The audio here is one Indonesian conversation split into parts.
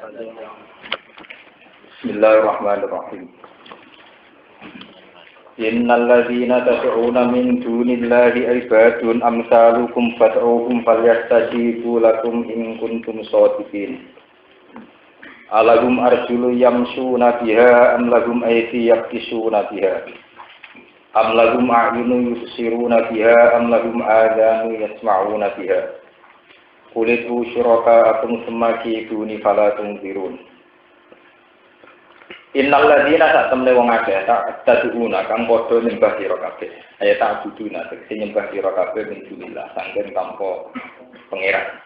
Bismillahirrahmanirrahim. Innal ladzina tad'una min dunillahi ibadun amsalukum fad'uhum falyastajibu lakum in kuntum shadiqin. Alahum arjulu yamshuna biha am lahum aydi yaqtisuna biha. Am lahum a'yunun yubsiruna biha am lahum adhanun yasma'una biha. Qulitu syuraka'akum tsumma kiduni fala tunzirun. Innal ladzina sak temne wong akeh tak taduna kang padha nyembah sira kabeh. Aya tak buduna tegese nyembah sira kabeh min dunillah sanggen tanpa pangeran.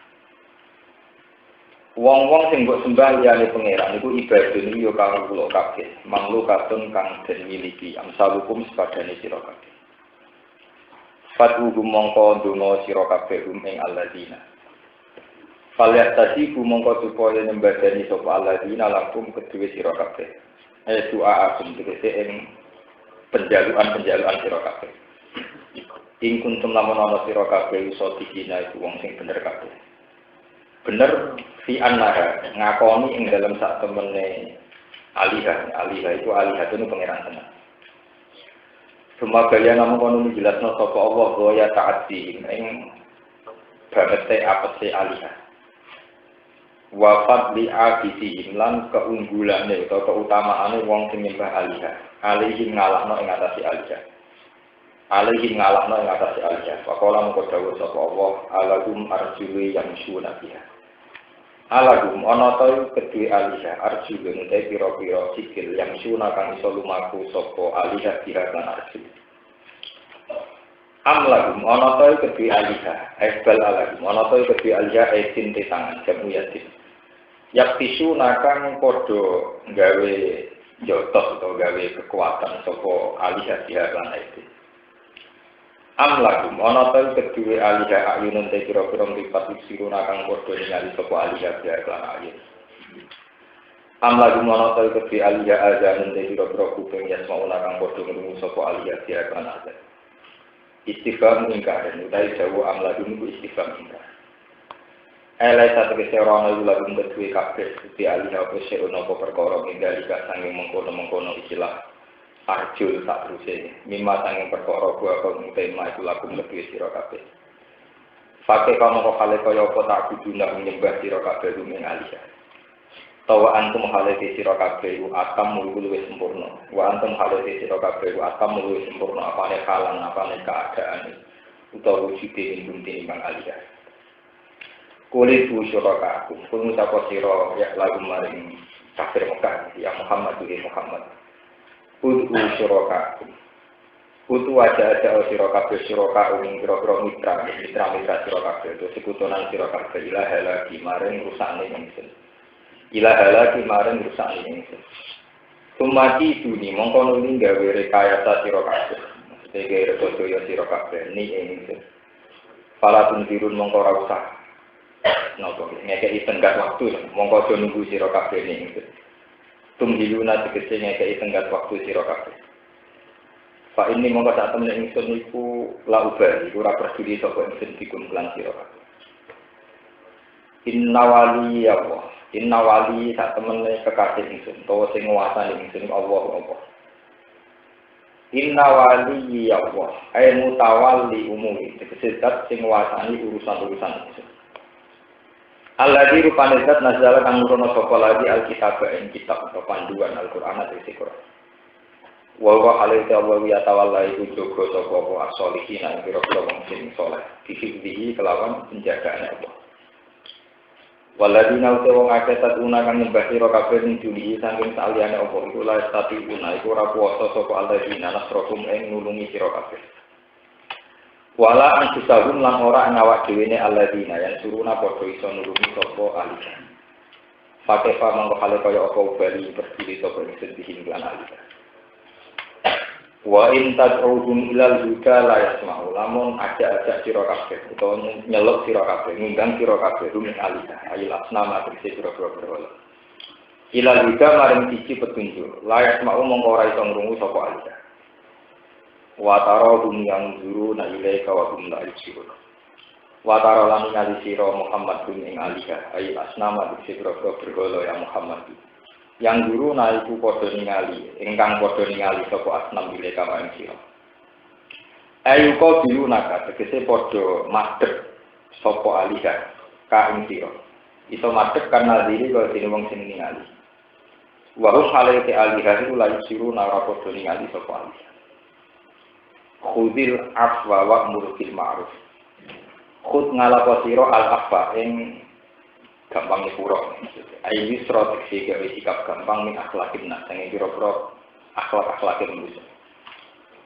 Wong-wong sing mbok sembah liyane pangeran iku ibadah niku ya karo kula kabeh. Mamlukatun kang den miliki amsalukum sepadane sira kabeh. Fatuhum mongko ndonga sira kabeh ing alladzina. Falyat tadi bu mongko supaya nyembadani sapa alladzina lakum kedue sira kabeh. Doa akum tegese ing penjaluan sira kabeh. Ing kuntum lamun ana sira kabeh iso dikina iku wong sing bener kabeh. Bener fi annaha ngakoni ing dalam sak temene alihah itu alihatun pangeran tenan. Sumagaya namun kono jelasno sapa Allah bahwa ya ta'ati ing banget apese alihah. Wafat li abidihim lan keunggulane atau keutamaane wong sing nyembah alihah. Alihim ngalahno ing atase alihah. Faqala mengko dawuh sapa Allah, alahum arjuli yang syuna biha. Alahum ana ta kedue alihah arjulun te pira-pira sikil yang syuna kang iso lumaku sapa alihah biha lan arjul. Amlahum ana ta kedue alihah, ebal alahum ana ta kedue alihah esin te tangan jamu yasin. Yaktisu nakang podo gawe jotos atau gawe kekuatan sopo alihah diharan itu. Amlagum ana ta kedue alihah ayunun te kira-kira mripat siru nakang podo ningali sopo alihah diharan ayun. Amlagum ana ta kedue alihah azanun te kira-kira kuping yasmau nakang podo ngrungu sopo alihah diharan azan. Istifham ingkar utawi jawu amlagum iku istifham ingkar. Elai satu keseorang lalu lagu kedua kabeh di alih apa seorang apa perkara hingga jika sanging mengkono istilah arjul tak terusé mimma sanging perkara gua kau tema itu lagu kedua sira kabeh. Pakai kamu kok hale kaya apa tak kuduna menyembah sira kabeh rumeng alih. Tawa antum hale sira kabeh atam mulu luwih sempurna. Wa antum hale sira kabeh atam luwih sempurna apane halan apane keadaan utawa wujude ing timbang alih. Kulit syuraka aku, pun ucapa siro ya lagu maring kafir Mekah ya Muhammad Muhammad. Kudu syuraka aku, kudu aja siro kafir syuraka ing kira-kira mitra siro kafir itu sekutunan siro kafir ilah lagi maring rusane ingsun. Tumati duni mongko nuli gawe rekayasa siro kafir. Maksudnya rekodoyo siro kafir ni ingsun. Para tundirun mongko ora usah nopo ngekei tenggat waktu mongko aja nunggu sira kabeh ning tumhiluna tegese ngekei tenggat waktu sira kabeh fa ini mongko sak temene ingsun iku la ubah iku ora peduli sapa ingsun dikumpulan sira kabeh inna wali sak temene kekasih ingsun utawa sing nguwasani ingsun Allah inna wali ya Allah ay mutawalli umuri tegese zat sing nguwasani urusan-urusan ingsun. Alladzi rupane zat nazala kang nurono sapa lagi alkitab ing kitab atau panduan Al-Qur'an atau Al-Qur'an. Wa wa alaihi wa yatawalla iku jogo sapa apa as-solihin ing pira-pira wong sing saleh. Dihifdhihi kelawan penjagaane Allah. Waladina uta wong akeh tatuna kang nyembah sira kabeh ning duli saking saliyane apa iku la statiuna iku ora kuwasa sapa alladzina nasrokum ing nulungi sira kabeh. Wala antusahum lan ora ngawak dhewene alladzina yang suruna padha iso nulungi sapa alih. Pakai pamangko hale kaya apa ubali berdiri sapa ing sedih lan alih. Wa in tad'uhum ilal huda la yasma'u lamun ajak sira kabeh utawa nyeluk sira kabeh ngundang sira kabeh rumeng alih. Ayil asnama tegese sira-sira berwala. Ilal huda maring siji petunjuk, la yasma'u mongko ora iso ngrungu sapa alih. Wa taradum yang zuru na ilaika wa hum la yusirun. Wa tarolan ngali sira Muhammad bin ing alika ai asnama sira bergolo ya Muhammad. Yang guru naliku padha ningali ingkang padha ningali sapa asnam bile kama ing sira. Ayu ko bilunaka tegese padha madhep sapa alika ka ing sira. Iso madhep karena diri kok dene wong sing ningali. Wa hum halaiti alika iku la yusiru nara padha ningali sapa alika. Khudil afwa wa'mur bil ma'ruf. Khud ngalapa sira al-afwa ing gampang nyepuro. Ayi strategi gawe sikap gampang min akhlakin nas sing kira-kira akhlak-akhlake manusia.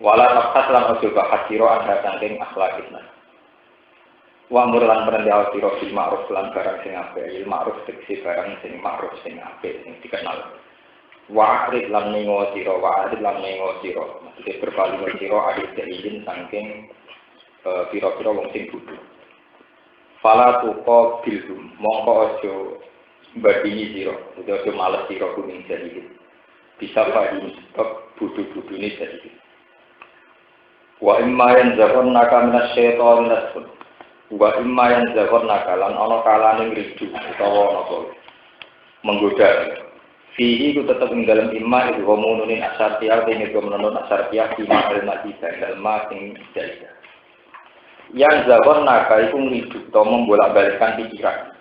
Wala tafsas lan ojo bahas sira anda saking akhlakin nas. Wa'mur lan perintah sira bil ma'ruf lan barang sing apik. Il ma'ruf tegese barang sing ma'ruf sing apik sing dikenal. Wa'arid lan mengo sira maksudnya berpaling sira adil izin saking pira-pira wong sing bodho. Fala tuqa bilhum mongko aja badini sira aja males sira kuning jadi bisa padhi sebab bodho-bodhone jadi. Wa imma yanzaghannaka minasyaitonir rajim wa imma yanzaghannaka lan ana kalane ngridu utawa napa menggoda. Fihi itu tetap ing dalam imma itu homonunin asartiah ini homonunin asartiah ima al-madisa dalma sing jaya. Yang zabon naka itu ngiduk atau membolak-balikkan pikiran,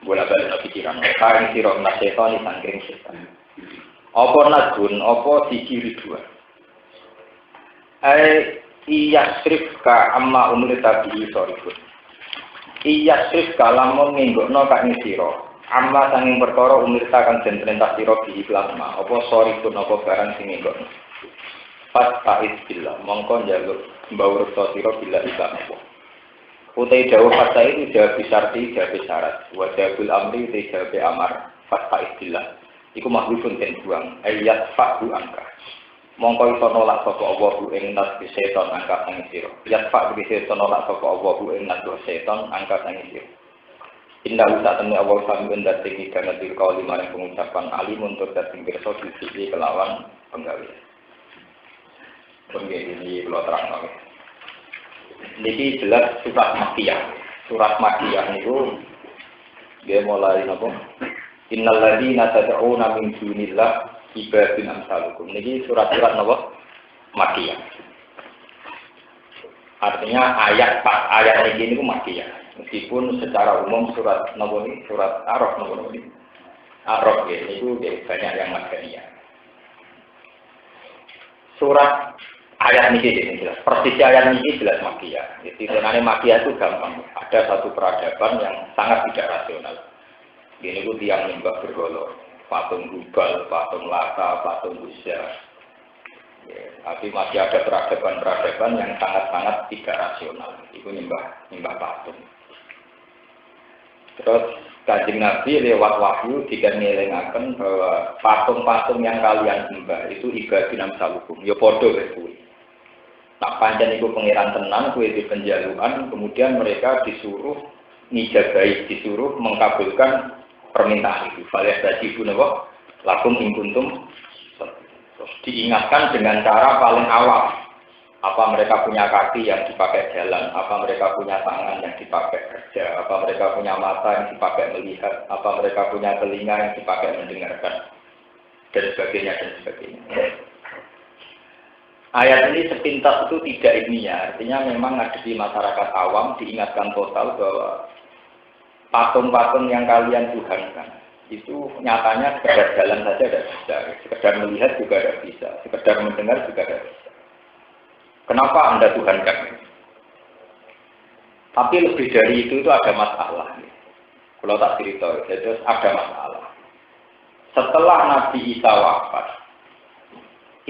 bolak-balikkan pikiran. Kain sirok naseton di sangkring setan. Apa nadun, apa siji dua. Iya srif ka amma umur tabi sorifun. Iya srif kalamun minggokno kak siro. Amma sanging perkara umirta kang den perintah sira bi plasma apa sorifun apa barang sing nggon fat faiz billah mongko njaluk mbau reksa sira bila iklan apa utai dawuh fata itu jawab syarti jawab syarat wa jawabul amri utai jawab amar fat faiz billah iku makhlukun den buang ayat fa'u angka mongko iso nolak sapa Allah bu ing nas setan angka sang sira ayat fa'u iso nolak sapa Allah bu ing nas setan angka sang sira. Indah usah temui Allah sambil datang karena diri kau lima pengucapan alim untuk datang besok di kelawan penggawe. Penggawe ini belum terang. Jadi jelas surat Makkiyah. Surat Makkiyah itu dia mulai apa? Innal ladzina tad'una min dunillah ibadun amsalukum. Ini surat-surat apa? Makkiyah. Artinya ayat ini itu Makkiyah. Meskipun secara umum surat nomor surat Araf nomor ini Araf ya, itu banyak yang Madaniyah. Surat ayat ini jelas, persis ayat ini jelas Makkiyah. Jadi sebenarnya Makkiyah itu gampang. Ada satu peradaban yang sangat tidak rasional. Ini itu tiang nyembah bergolok, patung Hubal, patung Lata, patung Uzza. Ya, tapi masih ada peradaban-peradaban yang sangat-sangat tidak rasional. Itu nyembah patung. Terus Kanjeng Nabi lewat wahyu tidak ngelingaken bahwa patung-patung yang kalian sembah itu ibadun amsalukum. Ya padha wis kuwi. Tak pancen iku pangeran tenan kuwi di penjaluan, kemudian mereka disuruh ngijabahi, disuruh mengabulkan permintaan itu. Falias tadi pun apa? Lakum in kuntum. Terus diingatkan dengan cara paling awam. Apa mereka punya kaki yang dipakai jalan, apa mereka punya tangan yang dipakai kerja, apa mereka punya mata yang dipakai melihat, apa mereka punya telinga yang dipakai mendengarkan, dan sebagainya, dan sebagainya. Ayat ini sepintas itu tidak ilmiah, artinya memang ada di masyarakat awam diingatkan total bahwa patung-patung yang kalian tuhankan itu nyatanya sekedar jalan saja tidak bisa, sekedar melihat juga tidak bisa, sekedar mendengar juga tidak bisa. Kenapa Anda tuhankan? Tapi lebih dari itu ada masalah. Kalau tak cerita, terus ada masalah. Setelah Nabi Isa wafat,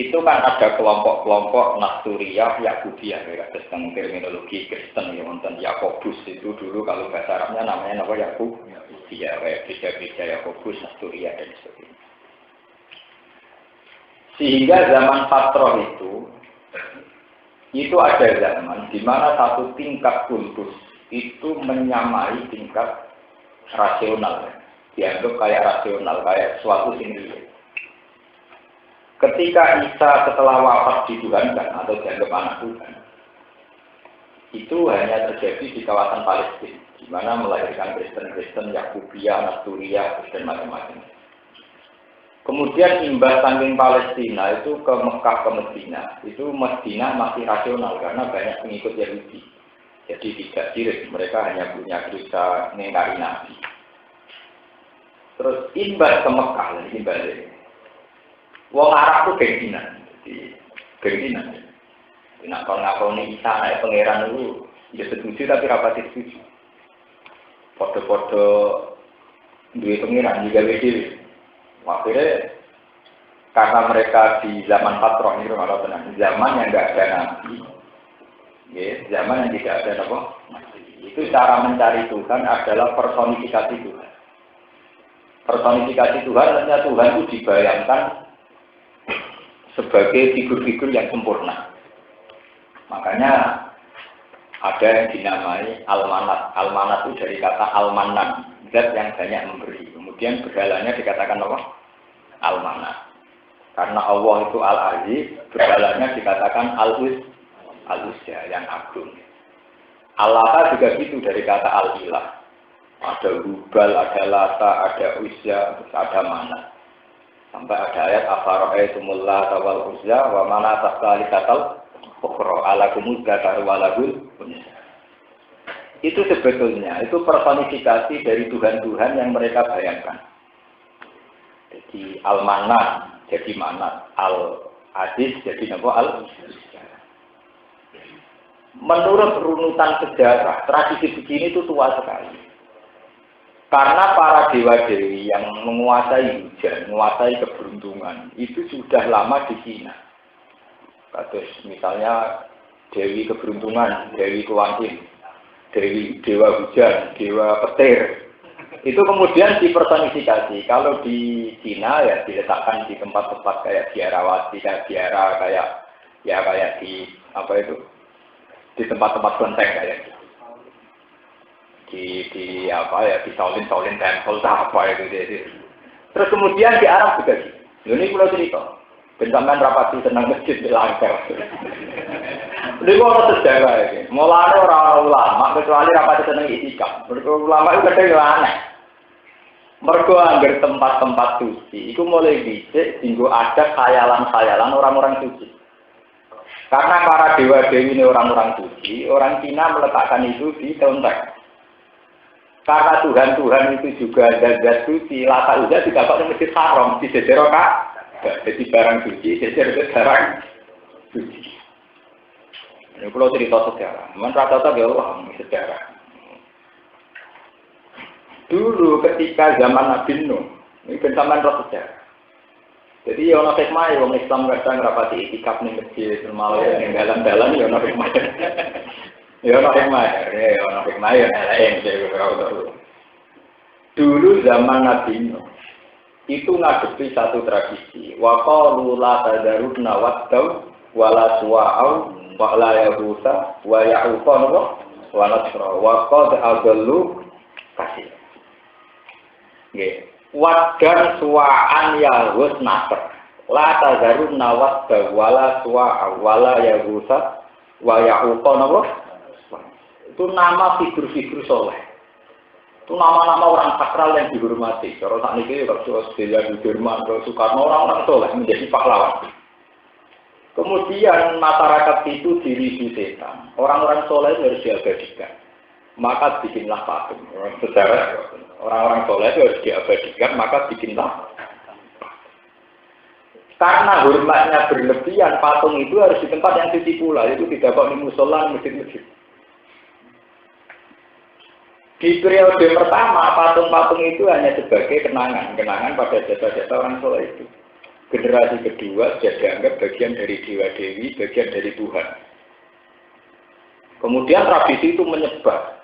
itu kan ada kelompok-kelompok Nasturiyah, Yakubiyah, tentang terminologi Kristen yang nonton Yakobus itu dulu kalau bahasa Arabnya namanya apa Yakubiyah, gereja-gereja Yakobus, Nasturiyah dan sebagainya. Sehingga zaman Fatroh itu ada zaman di mana satu tingkat kultus itu menyamai tingkat rasional, dianggap kayak rasional, kayak suatu sendiri. Ketika Isa setelah wafat dituhankan atau dianggap anak Tuhan, itu hanya terjadi di kawasan Palestina, di mana melahirkan Kristen-Kristen, Yakubiyah, Nasturiyah, dan macam-macam. Kemudian imbas saking Palestina itu ke Mekah, ke Medina. Itu Medina masih rasional karena banyak pengikut Yahudi. Jadi tidak sirik, mereka hanya punya cerita mengingkari Nabi. Terus imbas ke Mekah, ini balik. Wong Arab itu gengsinan, jadi gengsinan. Nah kalau ngakoni Isa naik pangeran itu, ya setuju tapi rapati setuju. Foto-foto duit pangeran juga beda. Akhirnya karena mereka di zaman patron itu kalau tenang, zaman yang nggak ada nabi, ya, zaman yang tidak ada apa, itu cara mencari Tuhan adalah personifikasi Tuhan. Personifikasi Tuhan, artinya Tuhan itu dibayangkan sebagai figur-figur yang sempurna. Makanya ada yang dinamai almanat. Almanat itu dari kata almanan, zat yang banyak memberi. Kemudian berhalanya dikatakan apa? Almanat. Karena Allah itu al-aziz, berhalanya dikatakan al-uzza, yang agung. Allah juga gitu dari kata al-ilah. Ada Hubal, ada Lata, ada Uzza, ada Manat. Sampai ada ayat afara'aitumul Lata wal Uzza wa manata tsalitsatal ukhra alakumuz dzakaru wa lahul unsa. Itu sebetulnya itu personifikasi dari Tuhan-Tuhan yang mereka bayangkan. Jadi al-Manat jadi Manat, al-Aziz jadi apa? Al-Uzza. Menurut runutan sejarah, tradisi begini itu tua sekali. Karena para dewa-dewi yang menguasai hujan, menguasai keberuntungan, itu sudah lama di Cina. Terus misalnya Dewi Keberuntungan, Dewi Kewantin, Dewa Hujan, Dewa Petir. Itu kemudian dipersonifikasi. Kalau di Cina ya diletakkan di tempat-tempat kayak biarawati, kayak biara, kayak di apa itu? Di tempat-tempat kelenteng kayak gitu. Di apa ya, di Shaolin Temple apa itu jadi. Terus kemudian di Arab juga gitu. Ini pulau cerita. Bentangan rapati senang masjid di Langkar. Ini kalau sejarah ini. Mulanya orang ulama kecuali rapati senang itikaf. Ulama itu kadang aneh. Mergo anggar tempat-tempat suci. Itu mulai dicek hingga ada khayalan-khayalan orang-orang suci. Karena para dewa-dewi ini orang-orang suci, orang Cina meletakkan itu di kelenteng. Karena Tuhan-Tuhan itu juga zat suci, Lata Uzza tidak pakai masjid haram, di Jejero Kak. Jadi barang suci, Jejero barang suci. Ini kalau cerita sejarah, rata-rata ya Allah sejarah. Dulu ketika zaman Nabi Nuh, ini zaman roh sejarah. Jadi ya ono hikmah, wong Islam kadang rapati itikaf ning masjid, malah ning dalan-dalan ya ono hikmah. Ya ono hikmah ya lain. Dulu zaman Nabi Nuh itu ngadepi satu tradisi. Wa qalu la tadaruna wattau wala suwa'u wa la yahusa wa ya'uqa wa nasra wa qad adallu kasih. Nggih. Wadan suwa'an yahus nasr. La tadaruna wattau wala suwa'u wala yahusa wa ya'uqa itu nama figur-figur soleh. Itu nama-nama orang sakral yang dihormati. Kalau saat ini kalau Australia, Jerman, kalau Soekarno orang-orang soleh menjadi pahlawan. Kemudian masyarakat itu diridu setan. Orang-orang soleh itu harus diabadikan. Maka bikinlah patung. Sejarah orang-orang soleh itu harus diabadikan. Maka bikinlah. Karena hormatnya berlebihan, patung itu harus di tempat yang suci pula. Itu tidak kok di musola, masjid-masjid. Di periode pertama, patung-patung itu hanya sebagai kenangan pada jasa-jasa orang soleh itu. Generasi kedua sudah dianggap bagian dari dewa-dewi, bagian dari Tuhan. Kemudian tradisi itu menyebar.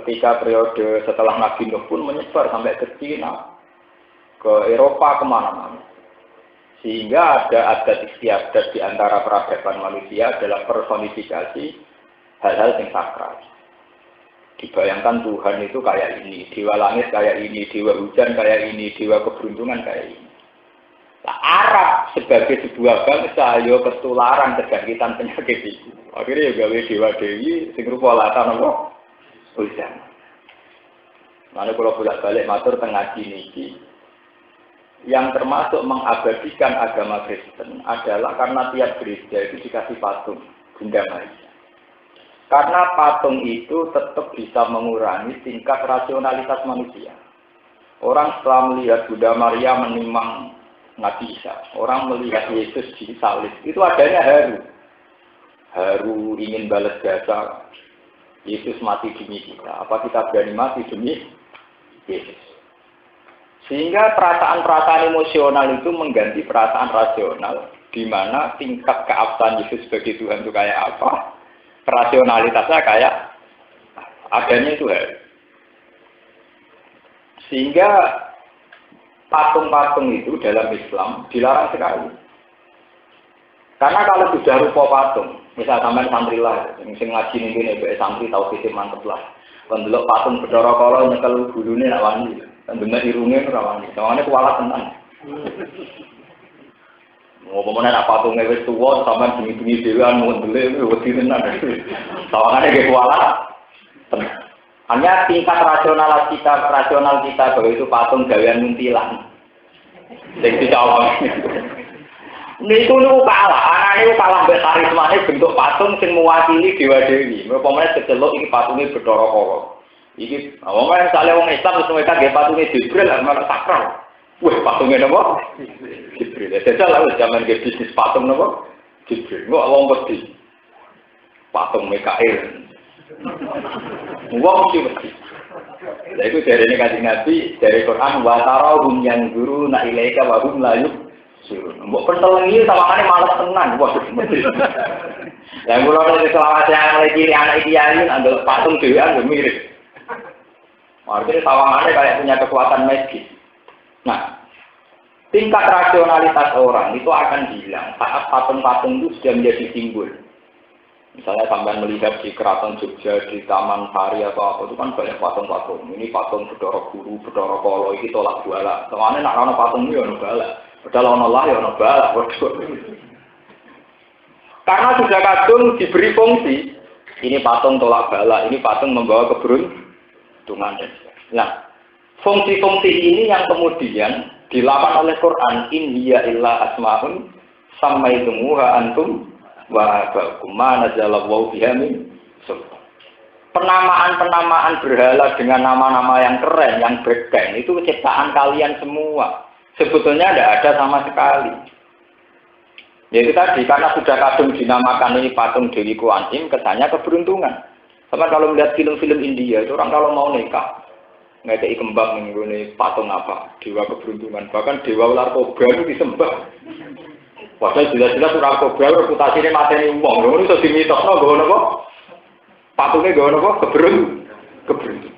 Ketika periode setelah Nabi Nuh pun menyebar sampai ke Cina, ke Eropa, kemana-mana. Sehingga ada adat istiadat di antara peradaban manusia adalah personifikasi hal-hal yang sakral. Dibayangkan Tuhan itu kayak ini, dewa langit kayak ini, dewa hujan kayak ini, dewa keberuntungan kayak ini. Nah, Arab sebagai sebuah bangsa yo ketularan kejangkitan penyakit itu. Akhirnya ya gawe dewa dewi sing rupa latan apa? Ujian. Lalu kalau bolak-balik matur tengah niki, yang termasuk mengabadikan agama Kristen adalah karena tiap gereja itu dikasih patung Bunda Maria. Karena patung itu tetap bisa mengurangi tingkat rasionalitas manusia. Orang setelah melihat Bunda Maria menimang Nabi Isa, orang melihat Yesus disalib, itu adanya haru. Haru ingin balas jasa, Yesus mati demi kita. Apa kita berani mati demi Yesus? Sehingga perasaan-perasaan emosional itu mengganti perasaan rasional, di mana tingkat keabsahan Yesus sebagai Tuhan itu kayak apa, rasionalitasnya kayak adanya itu haru. Sehingga patung-patung itu dalam Islam dilarang sekali. Karena kalau sudah rupa patung, misal sampean santri lah, sing ngaji ning kene santri tau sithik mantep lah. Pendelok patung Bathara Kala nyekel gulune nak wani, bener irunge ora wani. Soalnya kuwalat tenan. Ngomongane nak patunge wis tuwa sampean bengi-bengi dhewean mundele wedi tenan. Sawangane ge kuwalat tenan. Hanya tingkat rasional kita bahwa itu patung gawean muntilan. Sing dicawang. Niku kalah, anake kalah mbek karismane bentuk patung sing mewakili dewa dewi. Upamane kecelok iki patunge Bathara Kala. Iki awake misale wong Islam wis mereka nggih patunge Jibril lan sakral. Wah, patunge napa? Jibril. Dadi lha wis jaman ge bisnis patung napa? Jibril. Kok wong wedi. Patung Mikail. Wong iki. Lha iku jarene Kanjeng Nabi dari Quran wa tarahum yang guru na ilaika wa hum la yusirun. Mbok pentelengi sawangane malas tenan. Wah. Lah kula nek selawase lagi anak kiai andel patung dhewean yo mirip. Artinya sawangane kayak punya kekuatan magis. Nah, tingkat rasionalitas orang itu akan hilang saat patung-patung itu sudah menjadi simbol. Misalnya sampai melihat di Keraton Jogja, di Taman Sari atau apa, itu kan banyak patung-patung. Ini patung Bathara Guru, Bathara Kala, ini tolak bala. Soalnya nak ana patung ini ya ana bala. Padahal ana Allah ya ana bala. Karena sudah kadung diberi fungsi. Ini patung tolak bala, ini patung membawa keberuntungan. Nah, fungsi-fungsi ini yang kemudian dilakukan oleh Quran. In hiya illa asma'un sammaitumuha antum wa ba'kum nazalallahu biha min sultan. Penamaan-penamaan berhala dengan nama-nama yang keren, yang bergeng itu ciptaan kalian semua. Sebetulnya tidak ada sama sekali. Yaitu tadi karena sudah kadung dinamakan ini patung Dewi Kuan Im, kesannya keberuntungan. Sama kalau melihat film-film India, itu orang kalau mau nikah ngekei kembang ini patung apa? Dewa keberuntungan. Bahkan dewa ular kobra itu disembah. Padahal jelas-jelas orang kobra reputasinya mateni wong. Lha iso dimitosno nggo napa? Patunge nggo napa? Keberuntungan.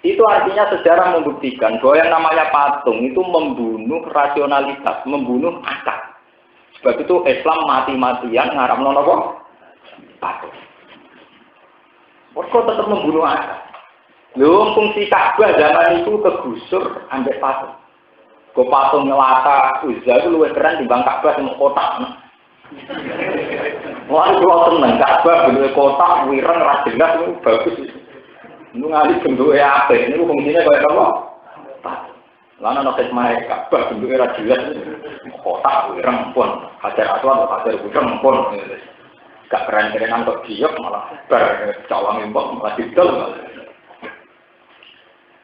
Itu artinya sejarah membuktikan bahwa yang namanya patung itu membunuh rasionalitas, membunuh akal. Sebab itu Islam mati-matian ngaramno napa? Patung. Kok tetap membunuh akal. Lho fungsi Ka'bah zaman itu kegusur ambek patung. Kok patung nyelata Uzza itu luwih keren timbang Ka'bah sing kotak. Wah, kula seneng Ka'bah bentuke kotak, wireng ra jelas itu bagus. Lu ngali bentuke apik, niku fungsine kaya apa? Patung. Lan ana hikmah Ka'bah bentuke ra jelas. Kotak wireng pun, hajar aswad atau hajar wireng pun. Gak keren-kerenan kok giok malah bar cawang impok malah didol.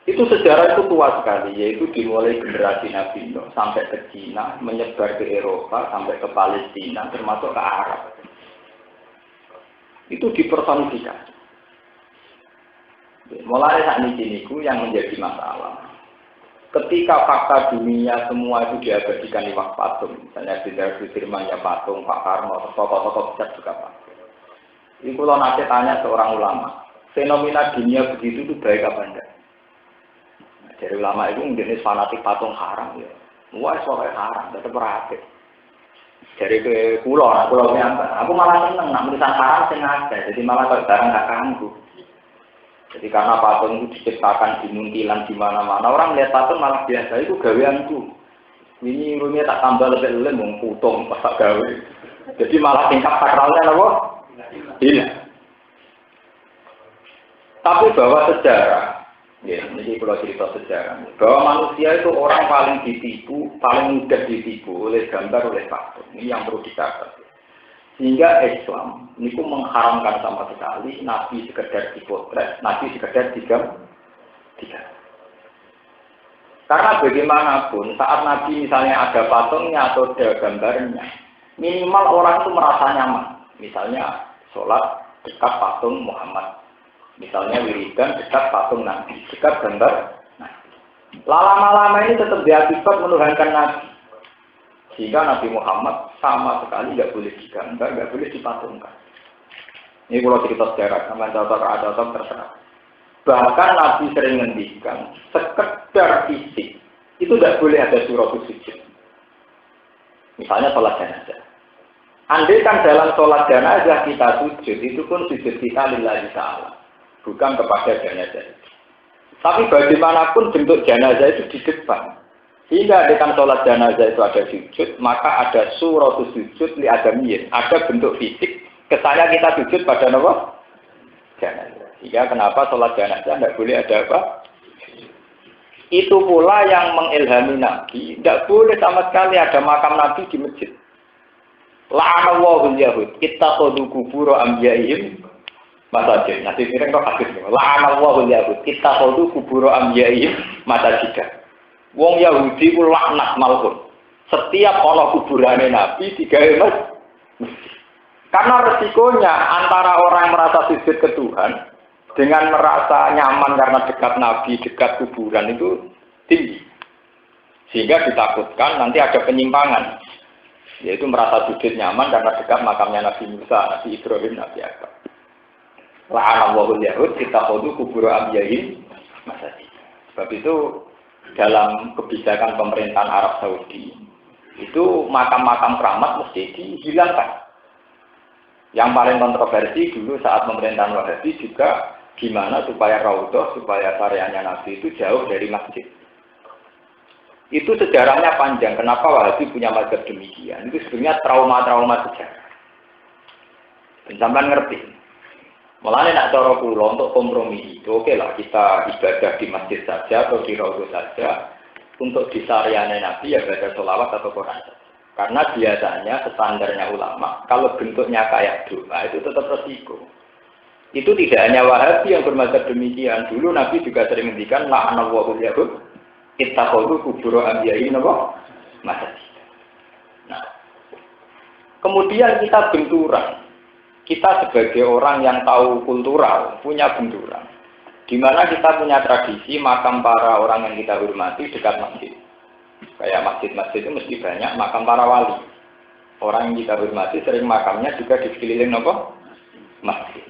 Itu sejarah itu tua sekali, yaitu dimulai generasi Nabi Nuh sampai ke Cina, menyebar ke Eropa, sampai ke Palestina, termasuk ke Arab. Itu dipersonifikasi. Mulai saat ini yang menjadi masalah. Ketika fakta dunia semua itu diabadikan di waktu patung, misalnya Jenderal Sudirman ya patung, Pak Karno, tokoh-tokoh besar juga patung. Ini kalau nanti tanya seorang ulama, fenomena dunia begitu itu baik apa enggak? Dari ulama itu menjadi fanatik patung haram ya. Wah, soalnya haram, tetap berarti. Dari ke pulau nyampe. Aku malah seneng, nak tulisan haram sengaja. Jadi malah barang nggak ganggu. Jadi karena patung itu diciptakan di muntilan di mana-mana, orang lihat patung malah biasa itu gaweanku. Ini rumahnya tak tambah lebih mau putung pas gawe. Jadi malah tingkat sakralnya apa? Hilang. Tapi bahwa sejarah, ya, ini kalau cerita sejarah, bahwa manusia itu orang paling ditipu, paling mudah ditipu oleh gambar, oleh patung. Ini yang perlu dicatat. Sehingga Islam ini mengharamkan sama sekali Nabi sekedar dipotret, Nabi sekedar digambar. Karena bagaimanapun saat Nabi misalnya ada patungnya atau ada gambarnya, minimal orang itu merasa nyaman. Misalnya sholat dekat patung Muhammad, misalnya wiridan dekat patung Nabi, dekat gambar. Nah, lama-lama ini tetap diakibat menuhankan Nabi. Sehingga Nabi Muhammad sama sekali nggak boleh digambar, nggak boleh dipatungkan. Ini kalau cerita sejarah, sama ada terserah. Bahkan Nabi sering ngendikan, sekedar fisik itu tidak boleh ada surah sujud. Misalnya sholat jenazah. Andai kan dalam sholat jenazah kita sujud, itu pun sujud kita lillahi ta'ala, bukan kepada jenazah. Tapi bagaimanapun bentuk jenazah itu di depan. Sehingga andai kan sholat jenazah itu ada sujud, maka ada surah sujud li adamiyin. Ada bentuk fisik, kesannya kita sujud pada apa? Jenazah. Sehingga kenapa sholat jenazah tidak boleh ada apa? Itu pula yang mengilhami Nabi, tidak boleh sama sekali ada makam Nabi di masjid. La'anallahu al-yahud, ittakhadhu qubur anbiya'ihim masajid. Nanti kira kok hadis. La'anallahu al-yahud, ittakhadhu qubur anbiya'ihim masajid. Wong Yahudi ku laknat malun. Setiap ana kuburane Nabi digawe masjid. Karena resikonya antara orang merasa sujud ke Tuhan dengan merasa nyaman karena dekat Nabi, dekat kuburan itu tinggi. Sehingga ditakutkan nanti ada penyimpangan. Yaitu merasa sujud nyaman karena dekat makamnya Nabi Musa, Nabi Ibrahim, Nabi Adam. La'anallahu al-yahud ittakhadhu qubur anbiya'ihim masajid. Sebab itu dalam kebijakan pemerintahan Arab Saudi itu makam-makam keramat mesti dihilangkan. Yang paling kontroversi dulu saat pemerintahan Wahabi juga gimana supaya raudhah, supaya karyanya Nabi itu jauh dari masjid. Itu sejarahnya panjang. Kenapa Wahabi punya mazhab demikian? Itu sebenarnya trauma-trauma sejarah. Sampeyan ngerti. Mulane nak cara kula untuk kompromi itu oke lah kita ibadah di masjid saja atau di raudhah saja. Untuk disariane Nabi ya baca sholawat atau Quran saja. Karena biasanya standarnya ulama kalau bentuknya kayak doa itu tetap resiko. Itu tidak hanya Wahabi yang bermazhab demikian. Dulu Nabi juga sering menghentikan la'anallahu al-yahud ittakhadhu qubur anbiya'ihim masajid. Nah, kemudian kita benturan. Kita sebagai orang yang tahu kultural punya benturan. Di mana kita punya tradisi makam para orang yang kita hormati dekat masjid. Kayak masjid-masjid itu mesti banyak makam para wali. Orang yang kita hormati sering makamnya juga di sekeliling apa? Masjid.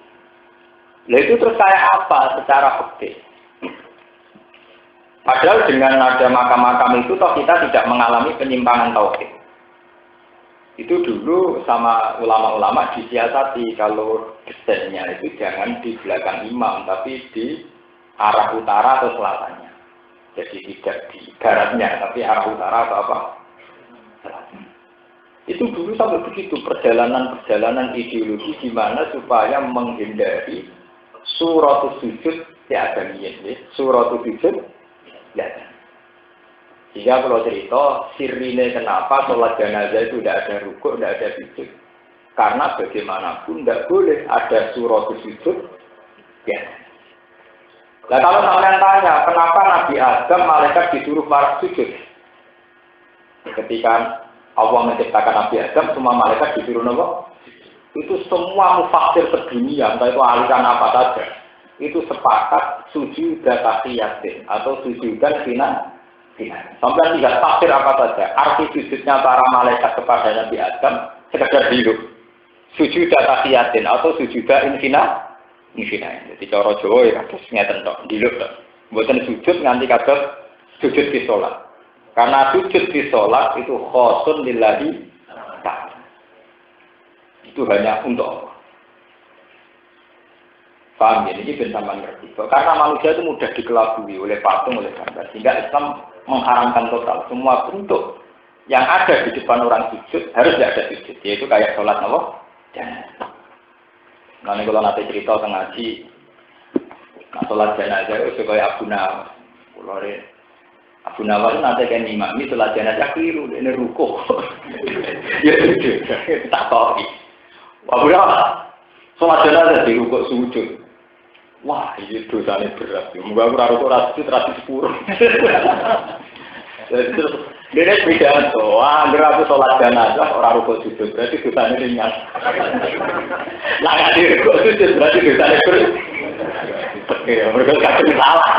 Nah itu terus kayak apa secara fikih? Padahal dengan ada makam-makam itu toh kita tidak mengalami penyimpangan tauhid. Itu dulu sama ulama-ulama disiasati kalau desainnya itu jangan di belakang imam tapi di arah utara atau selatannya. Jadi tidak di baratnya tapi arah utara atau apa? Selatan. Itu dulu sampai begitu perjalanan ideologi gimana supaya menghindari surat sujud tiada niat, surat sujud tiada. Jika kalau cerita sirine kenapa sholat jenazah itu tidak ada rukuk, tidak ada sujud, karena bagaimanapun tidak boleh ada surat sujud tiada. Nah kalau kalian tanya kenapa Nabi Adam malaikat disuruh para sujud, ketika Allah menciptakan Nabi Adam semua malaikat disuruh nopo? Itu semua mufassir sedunia, entah itu aliran apa saja, itu sepakat sujudan tahiyatin atau sujudan finan. Sampai lihat tafsir apa saja, arti sujudnya para malaikat kepada Nabi Adam sekedar hidup. Sujudan tahiyatin atau sujudan infina. Jadi cara Jawa ya kados ngeten tok, hidup tok. Mboten sujud nganti kados sujud di sholat. Karena sujud di sholat itu khosun lillahi ta'ala. Itu hanya untuk Allah. Paham ya? Ini benar-benar ngerti. Karena manusia itu mudah dikelabui oleh patung, oleh gambar. Sehingga Islam mengharamkan total semua bentuk yang ada di depan orang sujud harus tidak ada sujud, yaitu kayak sholat apa? Jangan. Nanti kalau nanti cerita tentang ngaji, nah sholat jenazah itu kayak Abu Nawas. Kalau Abu Nawas nanti kayak imam, ini sholat jenazah keliru, ini rukuh. Ya sujud, tak tahu. Abu Nawas, sholat jenazah di rukuh sujud. Wah, ini dosanya berat. Moga aku rukuh sujud terasi sepuluh. Dia beda tuh, aku sholat jenazah orang rukuh sujud berarti dosanya ringan. Nah nggak di rukuh sujud berarti dosanya berat. Ya mereka kadang salah.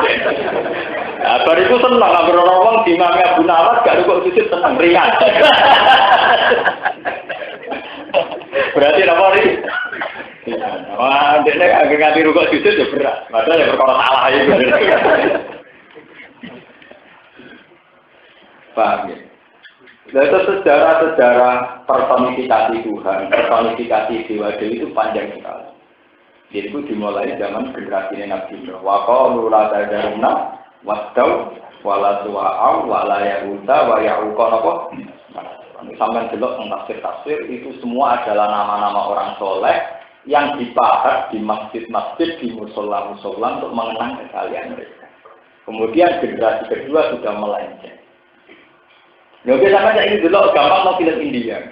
Baru itu senang nggak berorong di imamnya Abu Nawas gak rukuh sujud senang ringan. Berarti apa nih? Wah, dia nggak nganti rukuh sujud ya berat. Padahal ya perkara salah itu. Paham ya? Nah, itu sejarah personifikasi Tuhan, personifikasi Dewa-Dewi itu panjang sekali. Jadi itu dimulai zaman generasi Nabi Nuh. Wa qalu la tadaruna wasdau wala suwa'au wala yahuda wa ya'uqa napa? Sampai delok tafsir itu semua adalah nama-nama orang soleh yang dipahat di masjid-masjid, di musola-musola untuk mengenang kekalian mereka. Kemudian generasi kedua sudah melenceng. Ya oke sama saya ini dulu gampang mau film India.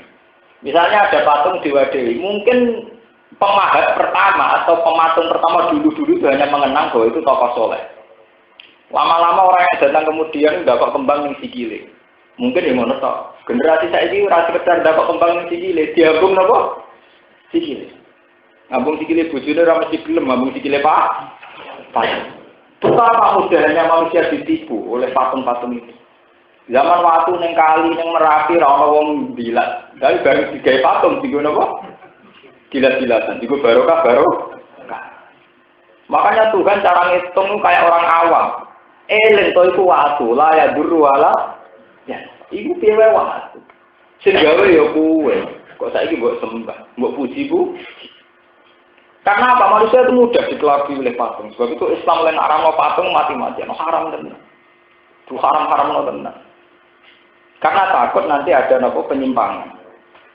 Misalnya ada patung Dewa Dewi, mungkin pemahat pertama atau pematung pertama dulu-dulu itu hanya mengenang bahwa itu tokoh soleh. Lama-lama orang yang datang kemudian udah kok kembang yang sikile. Mungkin yang mana toh generasi saya ini rasa sekedar dapat kembang yang sikile, diambung nopo sikile. Ngambung sikile bujune ora mesti gelem, ngambung sikile pak. Betapa mudahnya manusia ditipu oleh patung-patung itu. Zaman waktu neng kali neng Merapi ra ono wong bilat. Tapi baru digawe patung digo napa? Gila-gilasan. Digo barokah baru. Makanya Tuhan cara ngitung kayak orang awam. Eling to iku watu, la ya duru wala. Ya, iku piye wae watu. Sing gawe ya kuwe. Kok saiki mbok sembah, mbok puji Bu? Karena apa? Manusia itu mudah dikelabui oleh patung. Sebab itu Islam lain haram patung mati-matian. Haram tenan. Itu haram-haram tenan. Karena takut nanti ada penyimpangan.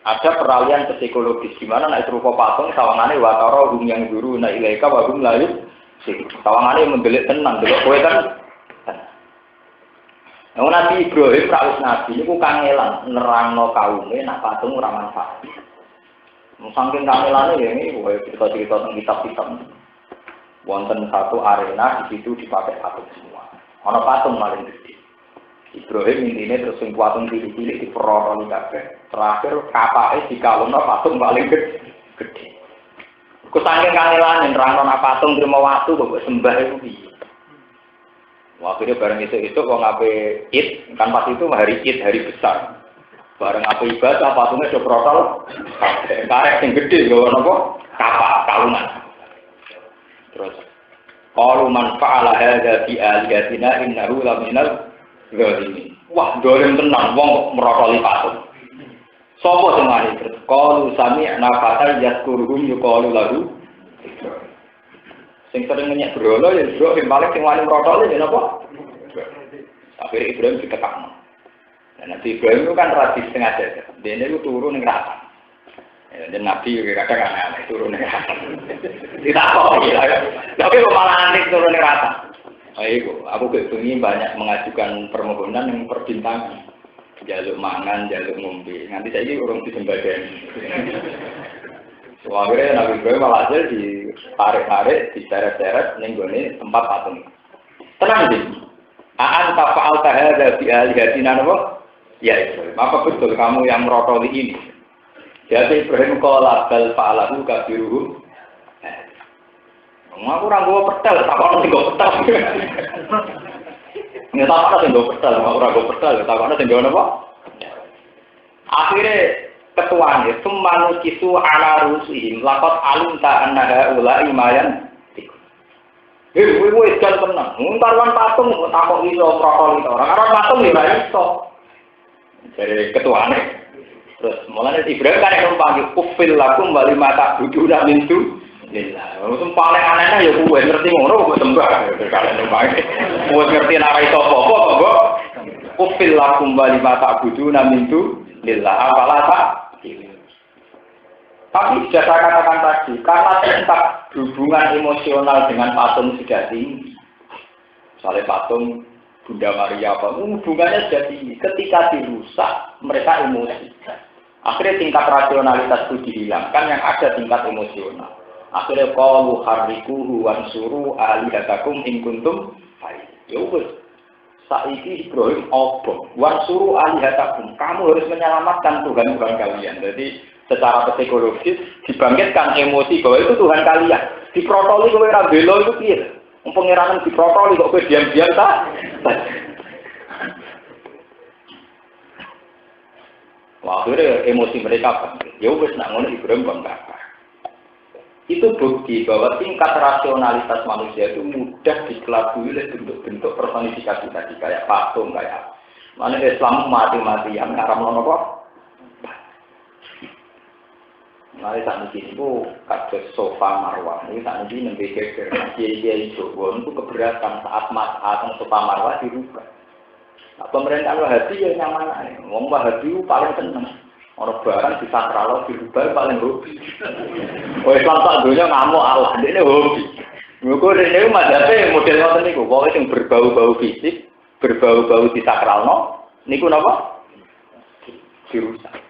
Ada peralihan psikologis di mana naik rupa patung sawangane watara hum yang guru na ilaika wa hum layu. Sawangane mendelik tenan delok kowe kan. Nah, Nabi Ibrahim rawuh nabi niku kangelan nerangno kaume nak patung ora manfaat. Saking kangelane ya ini cerita-cerita tentang kitab-kitab. Wonten satu arena di situ dipakai patung semua. Ana patung paling gede. Ibrahim ini terus sing patung cilik-cilik diperoroni kabeh. Terakhir kapake dikalungno patung paling gede. Ku saking kangelane nerangno patung trimo watu kok sembah iku piye. Waktu bareng itu wong ape Id kan pas itu hari Id hari besar. Bareng ape ibadah patungnya do protol. Karek sing gede nggawa napa? Kapak kalungan. Terus qalu man fa'ala hadza bi alihatina innahu laminal zalimin. Wah, dolen tenan wong merotoli patung. Sopo sing mari terus qalu sami'na fatal yazkuruhum yuqalu lahu. Sing sering nyek brolo ya bro sing paling sing wani merotoli ya napa? Akhirnya Ibrahim dikekakno. Dan Nabi Ibrahim itu kan tradisi setengah jasa. Dia itu turun ning rata. Dan Nabi kadang aneh turun ning rata. Tidak apa ya. Tapi malah aneh turun ning rata. Ayo, aku kebengi banyak mengajukan permohonan yang perbintangan. Jaluk mangan, jaluk ngombe. Nanti saya ini urung disembadani. Akhirnya Nabi Ibrahim malah aja ditarik-tarik, diseret-seret ning gone tempat patung. Tenang deh. Aan tafa'al tahadza bi alihatina napa? Ya Ibrahim, apa betul kamu yang merotoli ini? Jadi Ibrahim qala bal fa'alahu kabiruhum. Aku ora nggo petel, tak ono sing nggo petel. Nek tak ono sing nggo petel, aku ora nggo petel, tak ono sing nggo napa? Akhire ketuane sumanu kisu ala rusihim laqad alimta annaha ulai mayan. Wis kan tenang. Muntarwan patung takok iso protol itu. Orang patung ya ora iso. Dari ketuane. Terus mulane Ibrahim kan numpang kufil lakum wali mata buduna mintu. Lha, wong paling aneh ya kuwe ngerti ngono kok sembah. Kalian numpang. Kuwi ngerti nek iso apa-apa kok. Ufil lakum wa lima ta'buduna min dunillah afala ta'qilun. Tapi sudah saya katakan tadi, karena tingkat hubungan emosional dengan patung sudah tinggi. Misalnya patung Bunda Maria apa, hubungannya sudah tinggi. Ketika dirusak, mereka emosi. Akhirnya tingkat rasionalitas itu dihilangkan, yang ada tingkat emosional. Akhirnya qalu harrikuhu wansuru alihatakum in kuntum fa'il. Ya wis. Saiki Ibrahim obong, wansuru alihatakum. Kamu harus menyelamatkan Tuhan kalian. Jadi secara psikologis dibangkitkan emosi bahwa itu Tuhan kalian. Diprotoli kowe ra bela itu piye? Pengiranan diprotoli kok kowe diam-diam ta? Wah, akhirnya emosi mereka bangkit. Ya wis nak ngono Ibrahim bangkit. Itu bukti bahwa tingkat rasionalitas manusia itu mudah dikelabui oleh bentuk-bentuk personifikasi tadi kayak patung kayak. Mana Islam mati-matian ngaramno kok. Mari saat ini itu kados sofa marwah. Ini saat ini nembe geger. Kiai-kiai Jawa itu keberatan saat atau sofa marwah dirubah. Nah, pemerintahan Wahabi ya nyaman aja. Wong Wahabi itu paling seneng. Orang barang di sakral dirubah paling hobi. Oh Islam tak dunia ngamuk Allah. Ini hobi. Mereka ini mazhabnya model ngoten niku. Pokoknya yang berbau-bau fisik, berbau-bau di sakral niku napa? Dirusak.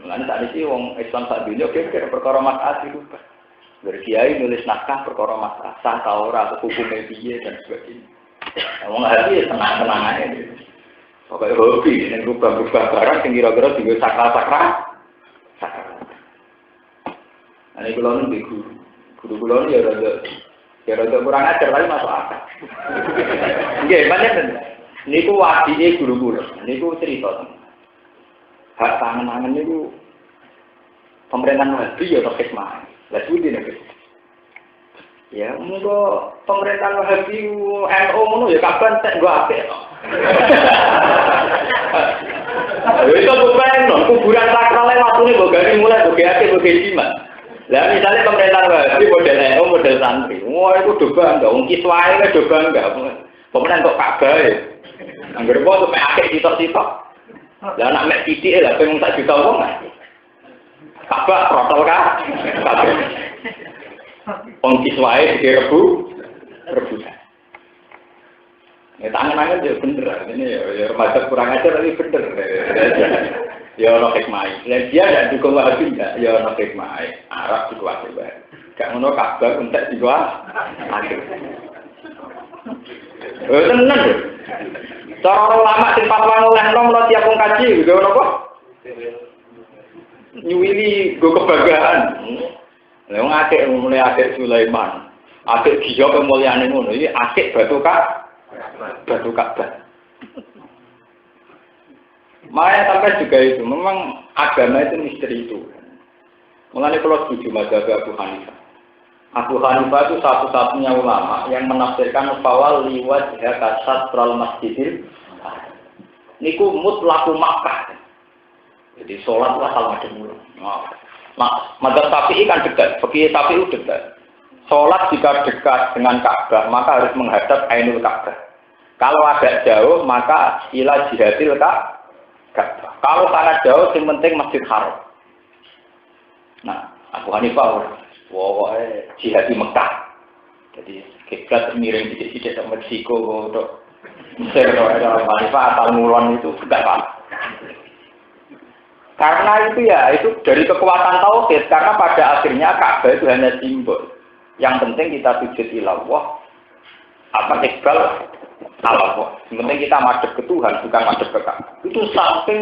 Lan sak iki wong Islam sak dunya kira perkara masalah dirubah. Berkiai nulis naskah perkara masalah sah ta ora hukume piye dan sebagainya. Wong hati tenang-tenang aja. Pokoke hobi ning rubah-rubah barang sing kira-kira dienggo sakral-sakral. Ane kula niku guru. Guru kula ya rada kurang ajar tapi masuk akal. Nggih, pancen niku wadine guru kula. Niku cerita hak tangan-tangan itu pemerintahan Wahabi ya terkait mah. Lah suwi nek. Ya, monggo pemerintahan Wahabi NU ngono ya kapan tek nggo apik to. Wis kok ben kuburan sakral watune mbok gawe mulai mbok ake mbok jimat. Lah misalnya pemerintahan Wahabi model NU model santri. Wah iku do bangga, wong kiswae wis do bangga. Pemenang kok Ka'bah. Anggere kok mek akeh sitok-sitok. Lah anak mek titik lah pengen tak juta wong. Kabeh protol ka? Kabeh. Wong kiswae rebutan. Ya tangan-tangan ya bener. Ini ya remaja kurang ajar tapi bener. Ya ono hikmah. Lah dia ndak dukung Wahabi enggak? Ya ono hikmah. Arab dikuasai bae. Gak ngono kabeh entek dikuasai. Tenan. Cara ulama sing fatwa ngolehno menawa tiap wong kaji gitu napa? Nyuwili go kebanggaan. Lah wong akeh mulai akeh Sulaiman. Akeh giyo kemuliaane ngono iki akeh batu Ka'bah. Makanya sampai juga itu memang agama itu misteri itu. Mengenai kalau setuju mazhab Abu Hanifah. Abu Hanifah itu satu-satunya ulama yang menafsirkan bahwa liwat kasatral masjidil niku mutlaku Makkah. Jadi sholat lah kalau ada mulu. Mazhab Syafi'i kan dekat, fikih Syafi'i dekat. Sholat jika dekat dengan Ka'bah maka harus menghadap Ainul Ka'bah. Kalau agak jauh maka ila jihadil Ka'bah. Kalau sangat jauh yang penting Masjid Haram. Nah, Abu Hanifah jihad di Mekah. Jadi kiblat miring dikit-dikit ke Meksiko untuk Mesir atau Hanifah asal ngulon itu tidak apa. Karena itu ya itu dari kekuatan tauhid. Karena pada akhirnya Ka'bah itu hanya simbol. Yang penting kita sujud ilallah. Apa iqbal Allah. Yang penting kita madhep ke Tuhan bukan madhep ke Ka'bah. Itu saking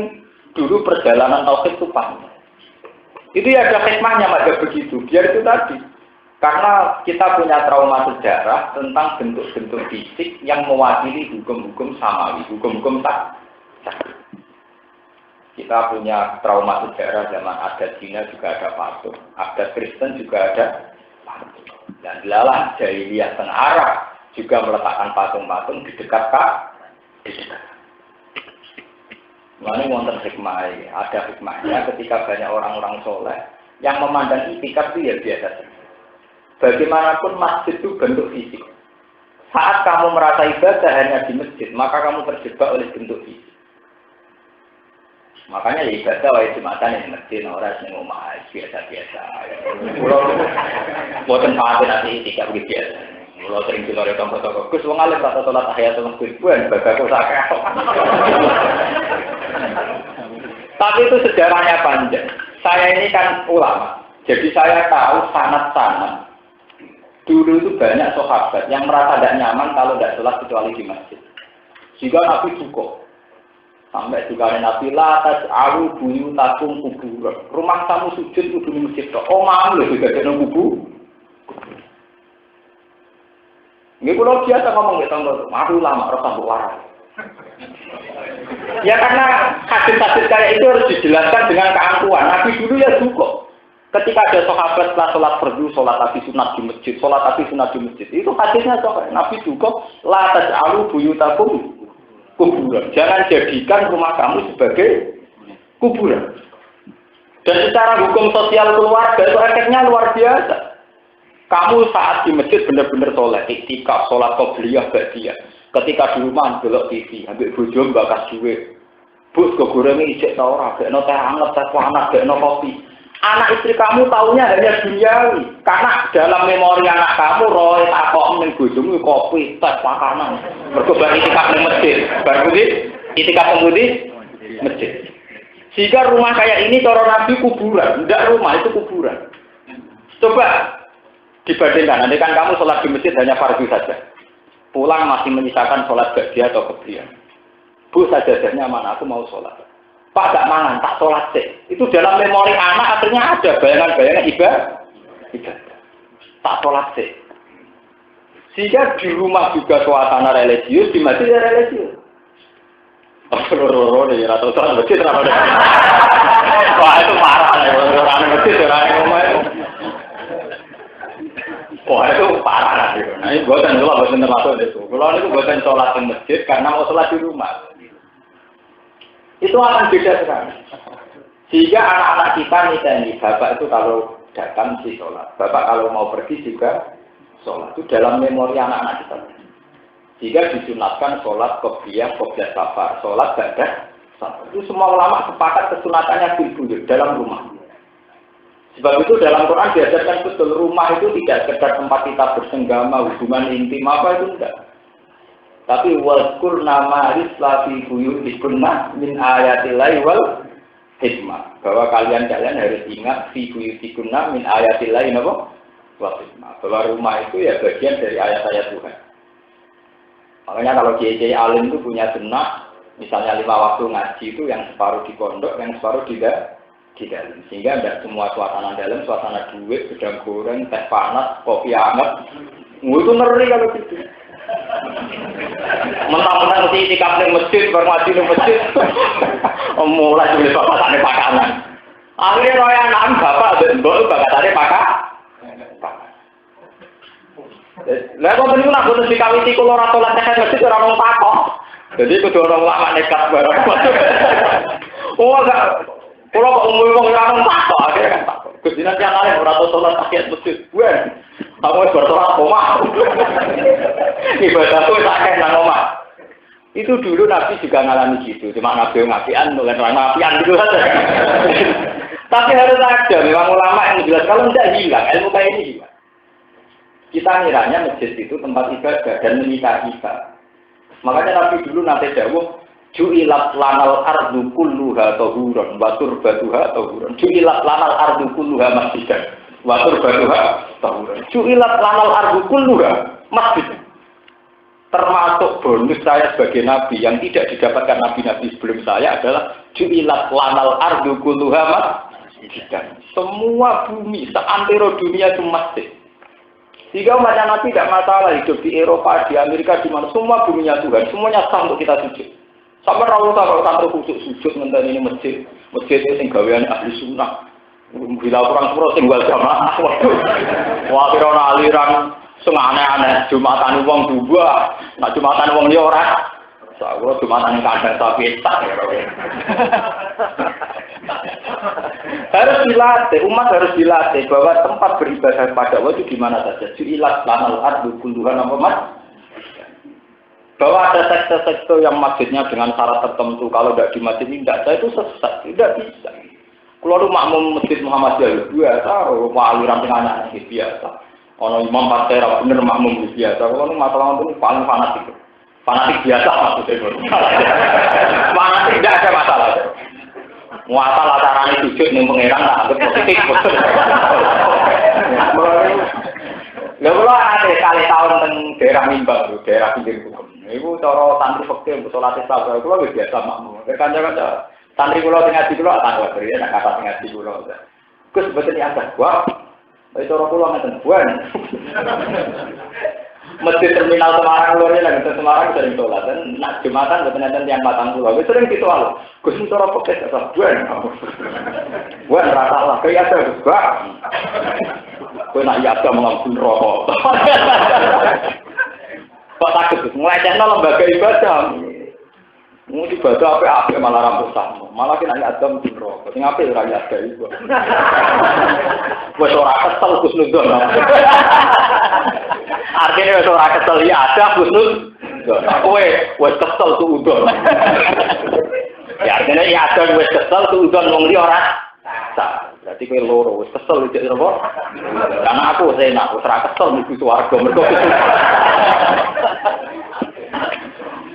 dulu perjalanan tauhid itu panjang. Itu ya ada hikmahnya madhab begitu. Biar itu tadi. Karena kita punya trauma sejarah tentang bentuk-bentuk fisik yang mewakili hukum-hukum samawi, hukum-hukum tak. Kita punya trauma sejarah zaman adat Cina juga ada patung, adat Kristen juga ada patung. Dan dilalah jahiliyah tengah Arab juga meletakkan patung-patung di dekat Ka'bah. Ini wonten hikmah, ada hikmahnya ketika banyak orang-orang soleh yang memandang itikaf itu ya biasa. Bagaimanapun masjid itu bentuk fisik. Saat kamu merasa ibadah hanya di masjid, maka kamu terjebak oleh bentuk fisik. Makanya ya ibadah wajib Jumatan yang masjid, orang yang ngomong biasa-biasa. Kalau buatan paham nanti tidak begitu biasa. Kalau sering dilore tonggo-tonggo, Gus wong alim rata salat tahiyatul masjid, bukan bagaku sakit. Tapi itu sejarahnya panjang. Saya ini kan ulama, jadi saya tahu sanad-sanad. Dulu itu banyak sahabat yang merasa tidak nyaman kalau tidak sholat kecuali di masjid. Jika Nabi cukup, sampai juga Nabi latas alu buyu takum kubur. Rumah kamu sujud itu di masjid. Oh mau loh juga ada kubur. Ini kalau biasa ngomong gitu, aku lama rasa waras. Ya karena hadis-hadis kayak itu harus dijelaskan dengan keangkuhan. Nabi dulu ya cukup. Ketika ada sahabat setelah sholat fardu, sholat tapi sunat di masjid, sholat tapi sunat di masjid, itu hadisnya soal Nabi juga la taj'alu buyutakum kuburan. Jangan jadikan rumah kamu sebagai kuburan. Dan secara hukum sosial keluarga itu efeknya luar biasa. Kamu saat di masjid benar-benar sholat, iktikaf, sholat qobliyah, ba'diyah. Ketika di rumah belok TV, ambil bojo bakas duit. Bus kok gorengnya ijek ta ora, gekno teh anget, teh panas, gekno kopi. Anak istri kamu taunya hanya duniawi, karena dalam memori anak kamu roy takok ning bojomu kopi, teh, makanan. Mergo bar itikaf ning masjid, bar kuwi itikaf di masjid. Jika rumah kayak ini cara Nabi kuburan, tidak rumah itu kuburan. Coba dibandingkan, nanti kan kamu sholat di masjid hanya fardu saja. Pulang masih menyisakan sholat ba'diyah atau qobliyah. Bu sajadahnya mana? Aku mau sholat. Pak gak mangan, tak sholat sih. Itu dalam memori anak akhirnya ada bayangan-bayangan ibadah. Tak sholat sih. Sehingga di rumah juga suasana religius, di masjid ya religius. Roro nih, atau sholat masjid terlalu. Wah itu parah nih, orang masjid orang rumah itu. Wah itu parah lah. Nah ini buatan termasuk itu. Kalau itu buatan sholat di masjid karena mau sholat di rumah. Itu akan beda sekali. Sehingga anak-anak kita nih, bapak itu kalau datang di sholat, bapak kalau mau pergi juga sholat. Itu dalam memori anak-anak kita. Jika disunatkan sholat qobliyah, qobliyah safar, sholat badah, itu semua ulama sepakat kesunatannya fil buyut dalam rumah. Sebab itu dalam Quran diajarkan betul rumah itu tidak sekedar tempat kita bersenggama, hubungan intim apa itu enggak. Tapi wazkur nama islafi buyutikunna min ayatillahi wal hikmah. Bahwa kalian harus ingat fi buyutikunna min ayatillahi wal hikmah. Bahwa rumah itu ya bagian dari ayat-ayat Tuhan. Makanya kalau kiai alim itu punya sunnah, misalnya 5 waktu ngaji itu yang separuh di pondok, yang separuh di dalam. Sehingga tidak semua suasana dalam, suasana duit, gedang goreng, teh panas, kopi hangat. Itu ngeri kalau gitu. Mentang-mentang mesti itikaf ning masjid, bermaji ning masjid. Mulai dulu bakatane pakanan. Akhirnya roya anak bapak dan mbok bakatane pakan. Lah kok niku nak boten dikawiti kula ora salat tekan masjid ora ono pakok. Jadi kudu ono ulama nekat bareng. Oh enggak. Kula kok umum wong ora ono pakok, akhirnya kan pakok. Gus dinan yang lain ora tau salat tahiyat masjid. Wen. Aku wis bersolat omah. Ibadahku tak kena nang omah. Itu dulu Nabi juga ngalami gitu. Cuma Nabi ngapian, bukan ngapian gitu saja. Tapi harus ada memang ulama yang jelas kalau tidak hilang, ilmu kayak ini hilang. Kita ngiranya masjid itu tempat ibadah dan menikah kita. Makanya Nabi dulu nanti dawuh ju'ilat lanal ardu kulluha tahuran wa turbatuha tahuran. Ju'ilat lanal ardu kulluha masjidan. Watur baruha tahuran. Ju'ilat lanal ardu kulluha masjid. Termasuk bonus saya sebagai nabi yang tidak didapatkan nabi-nabi sebelum saya adalah ju'ilat lanal ardu kulluha masjid. Semua bumi seantero dunia itu masjid. Jika umatnya nabi tidak masalah hidup di Eropa, di Amerika, di mana semua buminya Tuhan, semuanya sah untuk kita sujud. Sampai rawuh kalau kantor khusus sujud ngenten ini masjid sing gawean ahli sunnah. Bila kurang pura tinggal jamaah, wah kira aliran sing aneh-aneh Jumatan wong dua, nak Jumatan wong liya ora. Sakwara Jumatan kandang sapi tak ya. Harus dilatih, umat harus dilatih bahwa tempat beribadah pada Allah itu di mana saja. Ju'ilat lanal ardu kulluha nama Bahwa ada sekte-sekte yang masjidnya dengan syarat tertentu, kalau tidak di masjid ini tidak, saya itu sesat, tidak bisa. Kalau lu makmum masjid Muhammadiyah biasa, wali ramping anak biasa. Ono imam partai bener makmum biasa. Kalau lu masalah itu paling fanatik. Fanatik biasa maksudnya. Fanatik tidak ada masalah. Muasal acaranya sujud nih pengeran tak anggap positif. Lha kula ate kali tahun teng daerah Mimbang, daerah pinggir hukum. Iku cara santri fikih salat isya kula wis biasa makmum. Kanca-kanca santri kula sing ngaji kula tak kuwatir ya nek kata sing ngaji kula. Gus mboten ada gua. Wis cara kula ngeten buan. Masjid terminal Semarang luarnya lagi ke Semarang sering sholat dan nak Jumatan mboten enten tiyang 40. Wis sering ditolak. Gus cara fikih tak buan. Buan ra salah kaya ada Gus. Kowe nak ya ada mengampun rokok. Kok takut ngelecehno lembaga ibadah. Mau ibadah apa malah rambut sama. Malah kena ada mengampun rokok. Sing apik ora ya ada iku. Wes ora kesel Gus Nudon. Artinya wes ora kesel ya ada Gus Nudon. Kowe wes kesel tuh udon. Ya artinya ya ada wes kesel tuh udon wong liya ora. Berarti kowe loro wis kesel iki apa? Karena aku wis enak, wis ora kesel mlebu swarga mergo.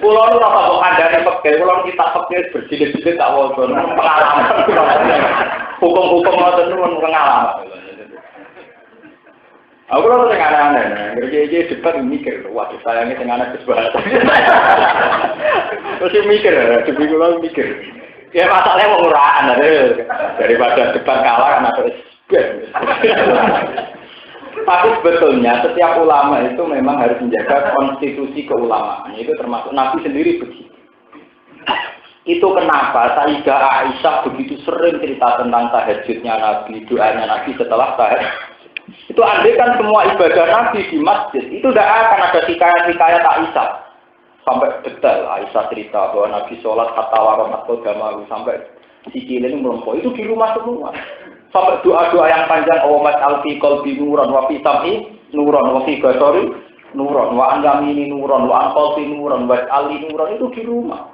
Kulo nu ora kok kandhane pegel, kulo kita pegel berjilid-jilid tak waca pengalaman. Hukum-hukum ngoten niku pengalaman. Aku ora sing aneh-aneh, ngerti-ngerti debat mikir, waduh sayangnya sing aneh kesebatan. Terus mikir, debat kulo mikir. Ya masalahnya mau murahan daripada debat kalah kan atau Tapi sebetulnya setiap ulama itu memang harus menjaga konstitusi keulamaan. Itu termasuk Nabi sendiri begitu. Itu kenapa Sayyidah Aisyah begitu sering cerita tentang tahajudnya Nabi, doanya Nabi setelah tahajud. Itu andai kan semua ibadah Nabi di masjid itu tidak akan ada hikayat-hikayat Aisyah. Sampai detail Aisyah cerita bahwa Nabi sholat hatta waramat qadamahu sampai sikile ini melompo itu di rumah semua. Sampai doa-doa yang panjang awamat alfi qalbi nuran wa fi sam'i nuran wa fi basari nuran wa anjamini nuran wa anqalfi nuran wa ali nuran itu di rumah.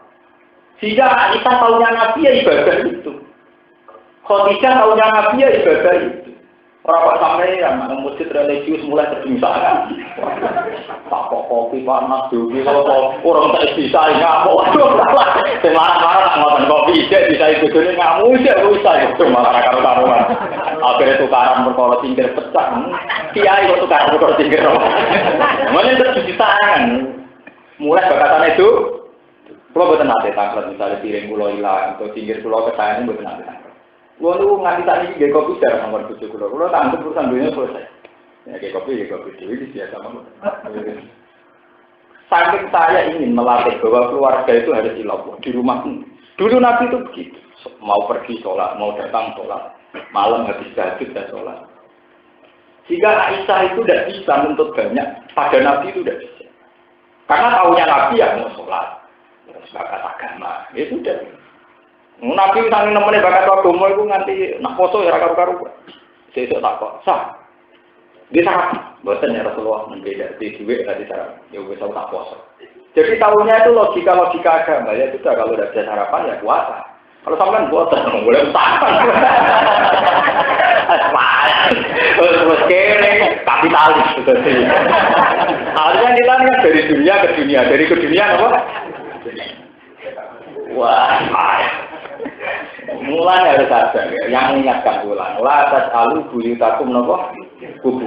Sehingga Aisyah tahunya Nabi ya ibadah itu. Khadijah tahunya Nabi ya ibadah itu. Orang sampai yang masjid religius mulai terbincang. Tak kopi panas juga kalau orang tak bisa ngamuk. Semarang-marang tak ngotot kopi bisa itu jadi ngamuk bisa itu malah karuan. Akhirnya tukaran berkolot tinggal pecah. Kiai kok tukaran berkolot tinggal. Mana terbincang. Mulai bakatan itu. Kalau betul nanti tangklat misalnya piring pulau hilang atau pinggir pulau kesayangan betul nanti tangklat. Gua lu nganti tadi gak kopi secara nomor 7 kilo. Gua tangkap urusan dunia selesai. Ya gak kopi dulu biasa banget. Saking saya ingin melatih bahwa keluarga itu harus dilakukan di rumah. Dulu Nabi itu begitu. Mau pergi sholat, mau datang sholat, malam habis tahajud dan sholat. Sehingga Aisyah itu tidak bisa menuntut banyak. Pada Nabi itu tidak bisa. Karena tahunya Nabi ya mau sholat, bakat agama. Ya sudah. Nabi sange nemene bakat agama iku nganti nak poso ya karo-karo. Sesuk tak kok. Sah. Dia sangat bosan ya Rasulullah membeda di duit tadi sarapan. Ya wis tak poso. Jadi tahunya itu logika agama ya sudah kalau udah ada sarapan ya puasa. Kalau sampean bosan boleh usahakan. Terus kere kapitalis gitu sih. Harusnya kita kan dari dunia ke dunia, dari ke dunia apa? Wah, mulai harus ada ya, yang mengingatkan ulang. La tasalu buyutakum napa? Kubur.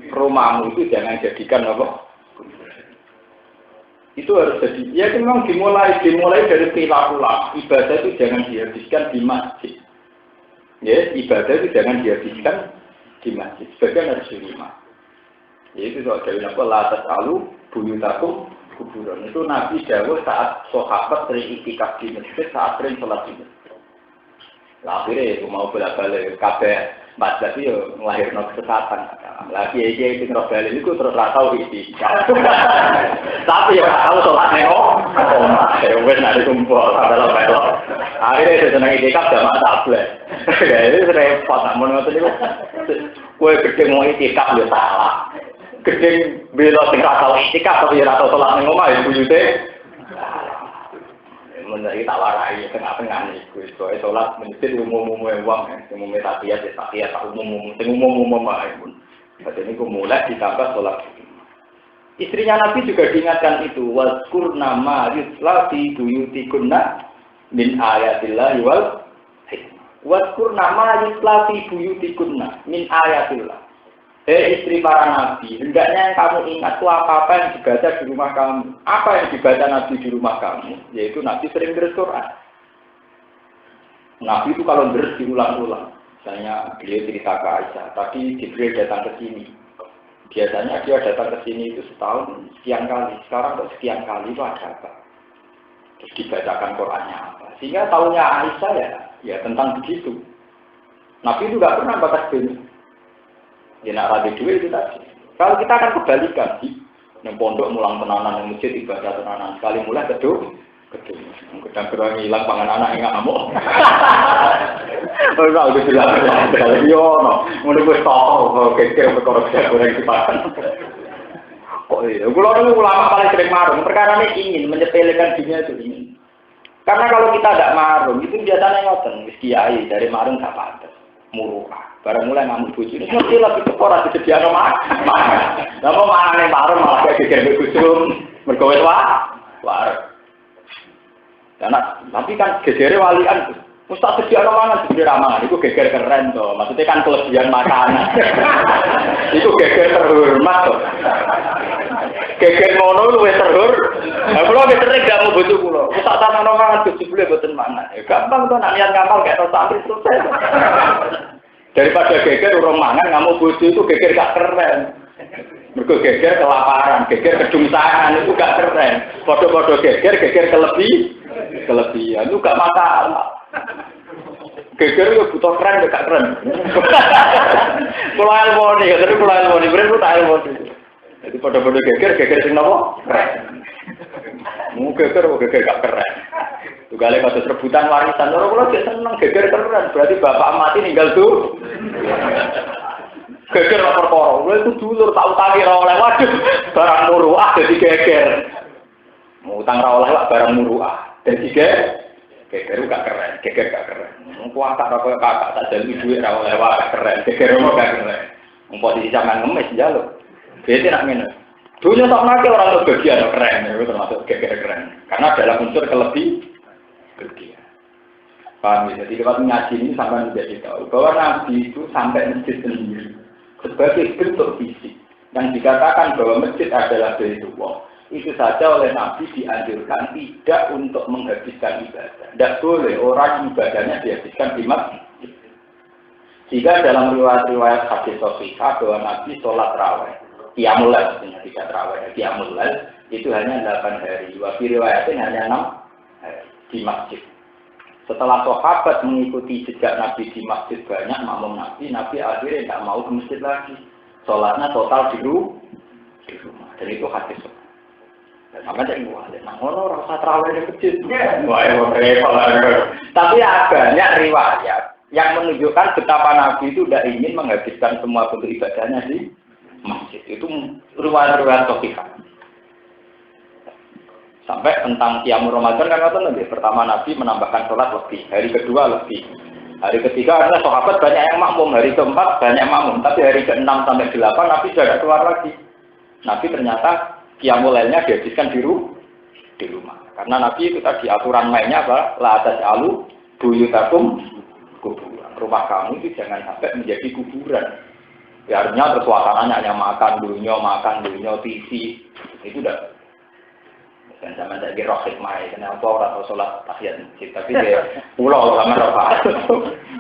Rumahmu itu jangan jadikan napa? Itu harus jadi. Ya memang dimulai dari perilaku lah. Ibadah itu jangan dihabiskan di masjid. Ya, ibadah itu jangan dihabiskan di masjid. Sebagian harus di rumah. Yaitu soal dari apa? La tasalu buyutakum kuburan. Itu Nabi dawuh saat sahabat sering iktikaf di masjid, saat sering sholat di masjid. Akhirnya itu mau bolak-balik kabeh Mas berarti yo nglahirno kesesatan. Lagi iki sing ora bali niku terus ra tau iki. Tapi yo kalau salat nek omah wis nek kumpul adalah belok. Akhirnya seneng iki kap jamak tablet. Ya itu repot nak ngono niku. Kowe gedhe mau iki kap yo salah. Gedeng bela sing ra tau itikaf tapi ra tau salat ning omah iku yute. Menawi tak warai tengah-tengah niku iso salat masjid umum-umum wong umum tahiyat tak umum ae pun. Berarti niku mulai ditambah salat. Istrinya Nabi juga diingatkan itu waskurna ma yutla fi buyutikunna min ayatillahi wal hikmah. Waskurna ma yutla fi buyutikunna min ayatillah. Istri para Nabi, hendaknya yang kamu ingat itu apa-apa yang dibaca di rumah kamu. Apa yang dibaca Nabi di rumah kamu, yaitu Nabi sering bersurat. Nabi itu kalau diulang-ulang. Misalnya beliau cerita ke Aisyah, tadi Jibril datang ke sini. Biasanya dia datang ke sini itu setahun sekian kali. Sekarang kok sekian kali itu ada apa? Terus dibacakan Qur'annya apa? Sehingga tahunya Aisyah ya tentang begitu. Nabi itu nggak pernah bakas dunia. Ya nak rabi duit itu tadi. Kalau kita akan kebalikan, yang pondok mulang tenanan, yang masjid ibadah tenanan. Sekali mulai gedung. Kadang-kadang hilang pangan anak yang ngamuk. Ora udah bilang yo no, menunggu stok kecil perkara goreng dipakan. Kok iya, kula niku ulama paling sering marung, perkara ini ingin menyepelekan dunia itu ingin. Karena kalau kita tidak marung, itu biasanya ngoten, wis kiai dari marung gak pantes. Muruah. Barang mulai ngamuk bojone, ngerti lah itu ora disediakno makan. Lah mau mangane marung malah geger gusum, mergo wis war. Tapi kan gegere walian Ustaz sediakno mangan diberi ramangan, itu geger keren toh. Maksudnya kan kelebihan makanan. Itu geger terhormat toh. Geger mono luwih terhormat. Lah kula wis sering gak mau bojo kula. Ustaz tanang mangan dibeli boten mangan. Ya gampang toh nak niat ngamal kayak to santri selesai. Daripada geger urung mangan ngamuk bojo itu geger gak keren. Mergo geger kelaparan, geger kedungsangan itu gak keren. Padha-padha geger kelebihan itu gak masalah. Geger yo butuh keren gak keren. Kula ilmoni, terus kula ilmoni, bener tak ilmoni. Jadi padha-padha geger sing napa? Mu geger gak keren. Tugale kasus rebutan warisan, ora kula sik seneng geger keren, berarti bapak mati ninggal tuh. Geger ora perkara, kowe itu dulur tak utangi ora oleh, waduh, barang muruah dadi geger. Utang ora oleh lak barang muruah. Dadi geger gak keren, geger gak keren. Wong tak ora koyo kakak tak jalmi dhuwit ora oleh wae gak keren, geger ora gak keren. Wong posisi sampean ngemis njaluk. Bete nak ngene. Dunia tak nakal ora ono bagian keren, itu termasuk geger keren. Karena dalam unsur kelebihan. Paham ya? Jadi lewat ngaji ini sampai menjadi tahu bahwa Nabi itu sampai masjid sendiri sebagai bentuk fisik yang dikatakan bahwa masjid adalah Baitullah. Itu saja oleh Nabi dianjurkan tidak untuk menghabiskan ibadah. Tidak boleh orang ibadahnya dihabiskan di masjid. Jika dalam riwayat hadis sahihah bahwa Nabi sholat raweh, qiyamul lail maksudnya tidak raweh, qiyamul lail itu hanya 8 hari. Wa riwayatnya hanya 6 hari di masjid. Setelah sahabat mengikuti jejak Nabi di masjid banyak makmum Nabi akhirnya tidak mau ke masjid lagi. Sholatnya total di rumah. Dan itu hadis. Dan sampai jadi ngono rasa terawih di masjid. Wah, tapi banyak riwayat yang menunjukkan betapa Nabi itu tidak ingin menghabiskan semua bentuk ibadahnya di masjid. Itu riwayat-riwayat sahihah. Sampai tentang Qiyamul Ramadan kan kata Nabi, pertama Nabi menambahkan sholat lebih, hari kedua lebih, hari ketiga adalah sahabat banyak yang makmum, hari keempat banyak makmum, tapi hari ke-6 sampai 8 Nabi sudah tidak keluar lagi. Nabi ternyata Qiyamul Lailnya dihabiskan di rumah, karena Nabi itu tadi aturan mainnya apa? La taj'alu buyutakum kuburan. Rumah kamu itu jangan sampai menjadi kuburan. Ya, artinya terus suasananya hanya makan dunia, TV, itu udah. Dan zaman saya kira hikmah, kenapa orang tahu sholat tahiyat masjid, tapi dia pulau sama roh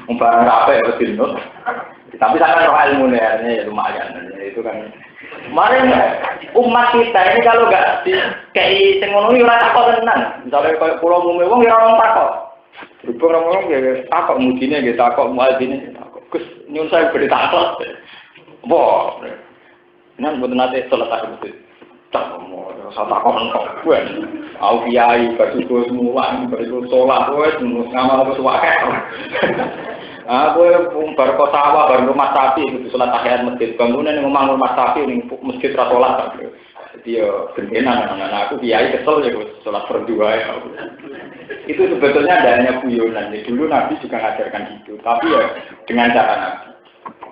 umpan apa ya betul. Tapi sangat roh ilmu ya lumayan, itu kan. Kemarin umat kita ini kalau nggak di kayak sengono ini rasa kok tenang. Misalnya kayak pulau Mumewong ya orang takut. Berhubung orang ya takut mudinya gitu, takut muadzine takut. Gus nyun saya beri takut. Wah, nan buat nanti sholat tahiyat masjid. Satu kontok, aku kiai, basuh semua, basuh sholat, ngamal basuh wakil. Aku bar kok sawah, bar rumah sapi itu sholat tahiyat masjid. Bangunan yang ngomong rumah sapi ning masjid ra sholat. Jadi yo gentenan anak aku kiai kesel ya sholat berdua ya. Itu sebetulnya tidak hanya guyonan. Dulu Nabi juga ngajarkan itu, tapi ya dengan cara Nabi.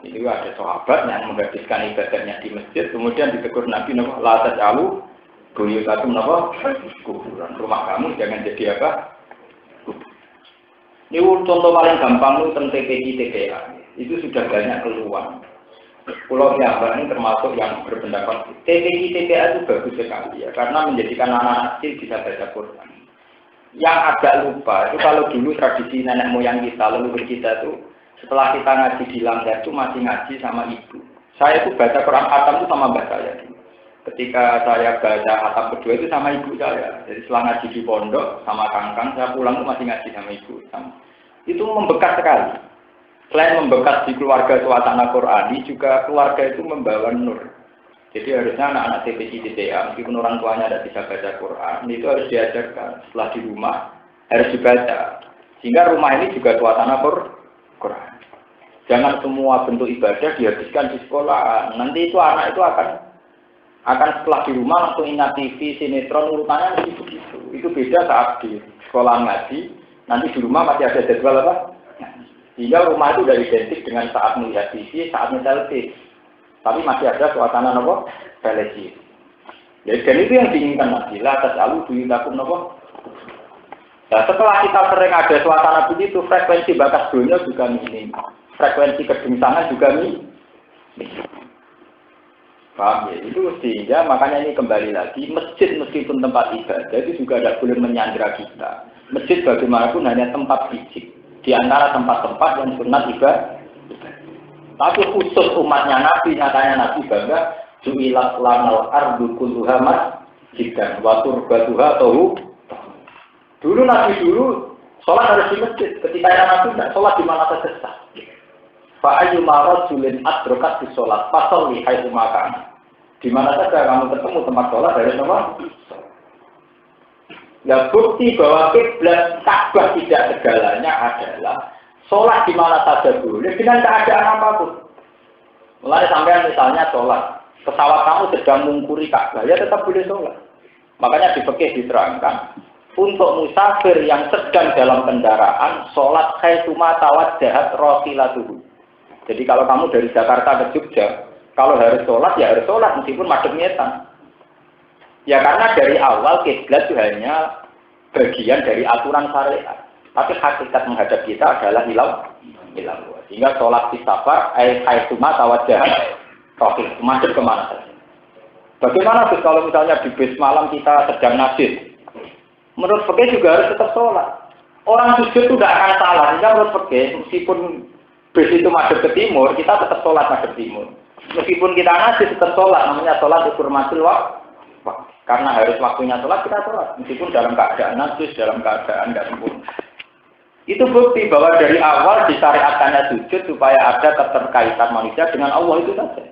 Itu ada sahabat yang menghabiskan ibadahnya di masjid, kemudian ditegur Nabi, la taj'alu buyutakum kuburan. Rumah kamu jangan jadi apa? Ini contoh paling gampang itu tentang TPI TPA. Itu sudah banyak keluar. Pulau Jawa ini termasuk yang berpendapat TPI TPA itu bagus sekali ya, karena menjadikan anak-anak kecil bisa baca Quran. Yang agak lupa itu kalau dulu tradisi nenek moyang kita, leluhur kita itu setelah kita ngaji di Langgar itu masih ngaji sama ibu. Saya itu baca Quran khatam itu sama mbak saya. Ketika saya baca khatam kedua itu sama ibu saya. Jadi setelah ngaji di pondok sama kangkang, saya pulang itu masih ngaji sama ibu. Itu membekas sekali. Selain membekas di keluarga suasana Qurani, juga keluarga itu membawa nur. Jadi harusnya anak-anak TPI TPA, meskipun orang tuanya tidak bisa baca Quran, itu harus diajarkan. Setelah di rumah harus dibaca. Sehingga rumah ini juga suasana Quran. Jangan semua bentuk ibadah dihabiskan di sekolah. Nanti itu anak itu akan setelah di rumah langsung ingat TV, sinetron, urutannya begitu. Itu beda saat di sekolah ngaji, nanti di rumah masih ada jadwal apa? Sehingga rumah itu sudah identik dengan saat melihat TV, saat nyetel TV. Tapi masih ada suasana nopo televisi. Dan itu yang diinginkan Nabi. La tas'alu buyutakum nopo. Nah, setelah kita sering ada suasana begitu, frekuensi bakas dunia juga minim. Frekuensi kegengsangan juga minim. Paham ya? Itu sehingga makanya ini kembali lagi, masjid meskipun tempat ibadah itu juga tidak boleh menyandera kita. Masjid bagaimanapun hanya tempat fisik di antara tempat-tempat yang sunat ibadah. Tapi khusus umatnya Nabi, nyatanya Nabi bangga, ju'ilat lanal ardu kulluha masjidan wa turbatuha tahu. Dulu Nabi sholat harus di masjid. Ketika Nabi tidak sholat di mana saja. Fa ayyuma rajulin adrakat di sholat fasalli haitsu makan. Di mana saja kamu ketemu tempat sholat harus apa? Ya bukti bahwa kiblat Ka'bah tidak segalanya adalah sholat di mana saja boleh dengan keadaan apapun. Mulai sampai misalnya sholat, pesawat kamu sedang mengungkuri Ka'bah, ya tetap boleh sholat. Makanya di fikih diterangkan untuk musafir yang sedang dalam kendaraan, sholat khaituma tawajjahat rohilatuhu. Jadi kalau kamu dari Jakarta ke Jogja, kalau harus sholat, ya harus sholat meskipun madhep nyetan. Ya karena dari awal kiblat itu hanya bagian dari aturan syariat. Tapi hakikat menghadap kita adalah ilau. Sehingga sholat di safar, haituma tawajjahat rohil, madhep kemana saja. Bagaimana Gus kalau misalnya di bis malam kita sedang najis? Menurut fikih juga harus tetap sholat. Orang sujud itu tidak akan salah. Sehingga menurut fikih, meskipun bis itu madhep ke timur, kita tetap sholat madhep timur. Meskipun kita najis tetap sholat, namanya sholat hurmatil waqt. Karena harus waktunya sholat, kita sholat. Meskipun dalam keadaan najis, dalam keadaan tidak sempurna. Itu bukti bahwa dari awal disyariatkannya sujud supaya ada keterkaitan manusia dengan Allah itu saja.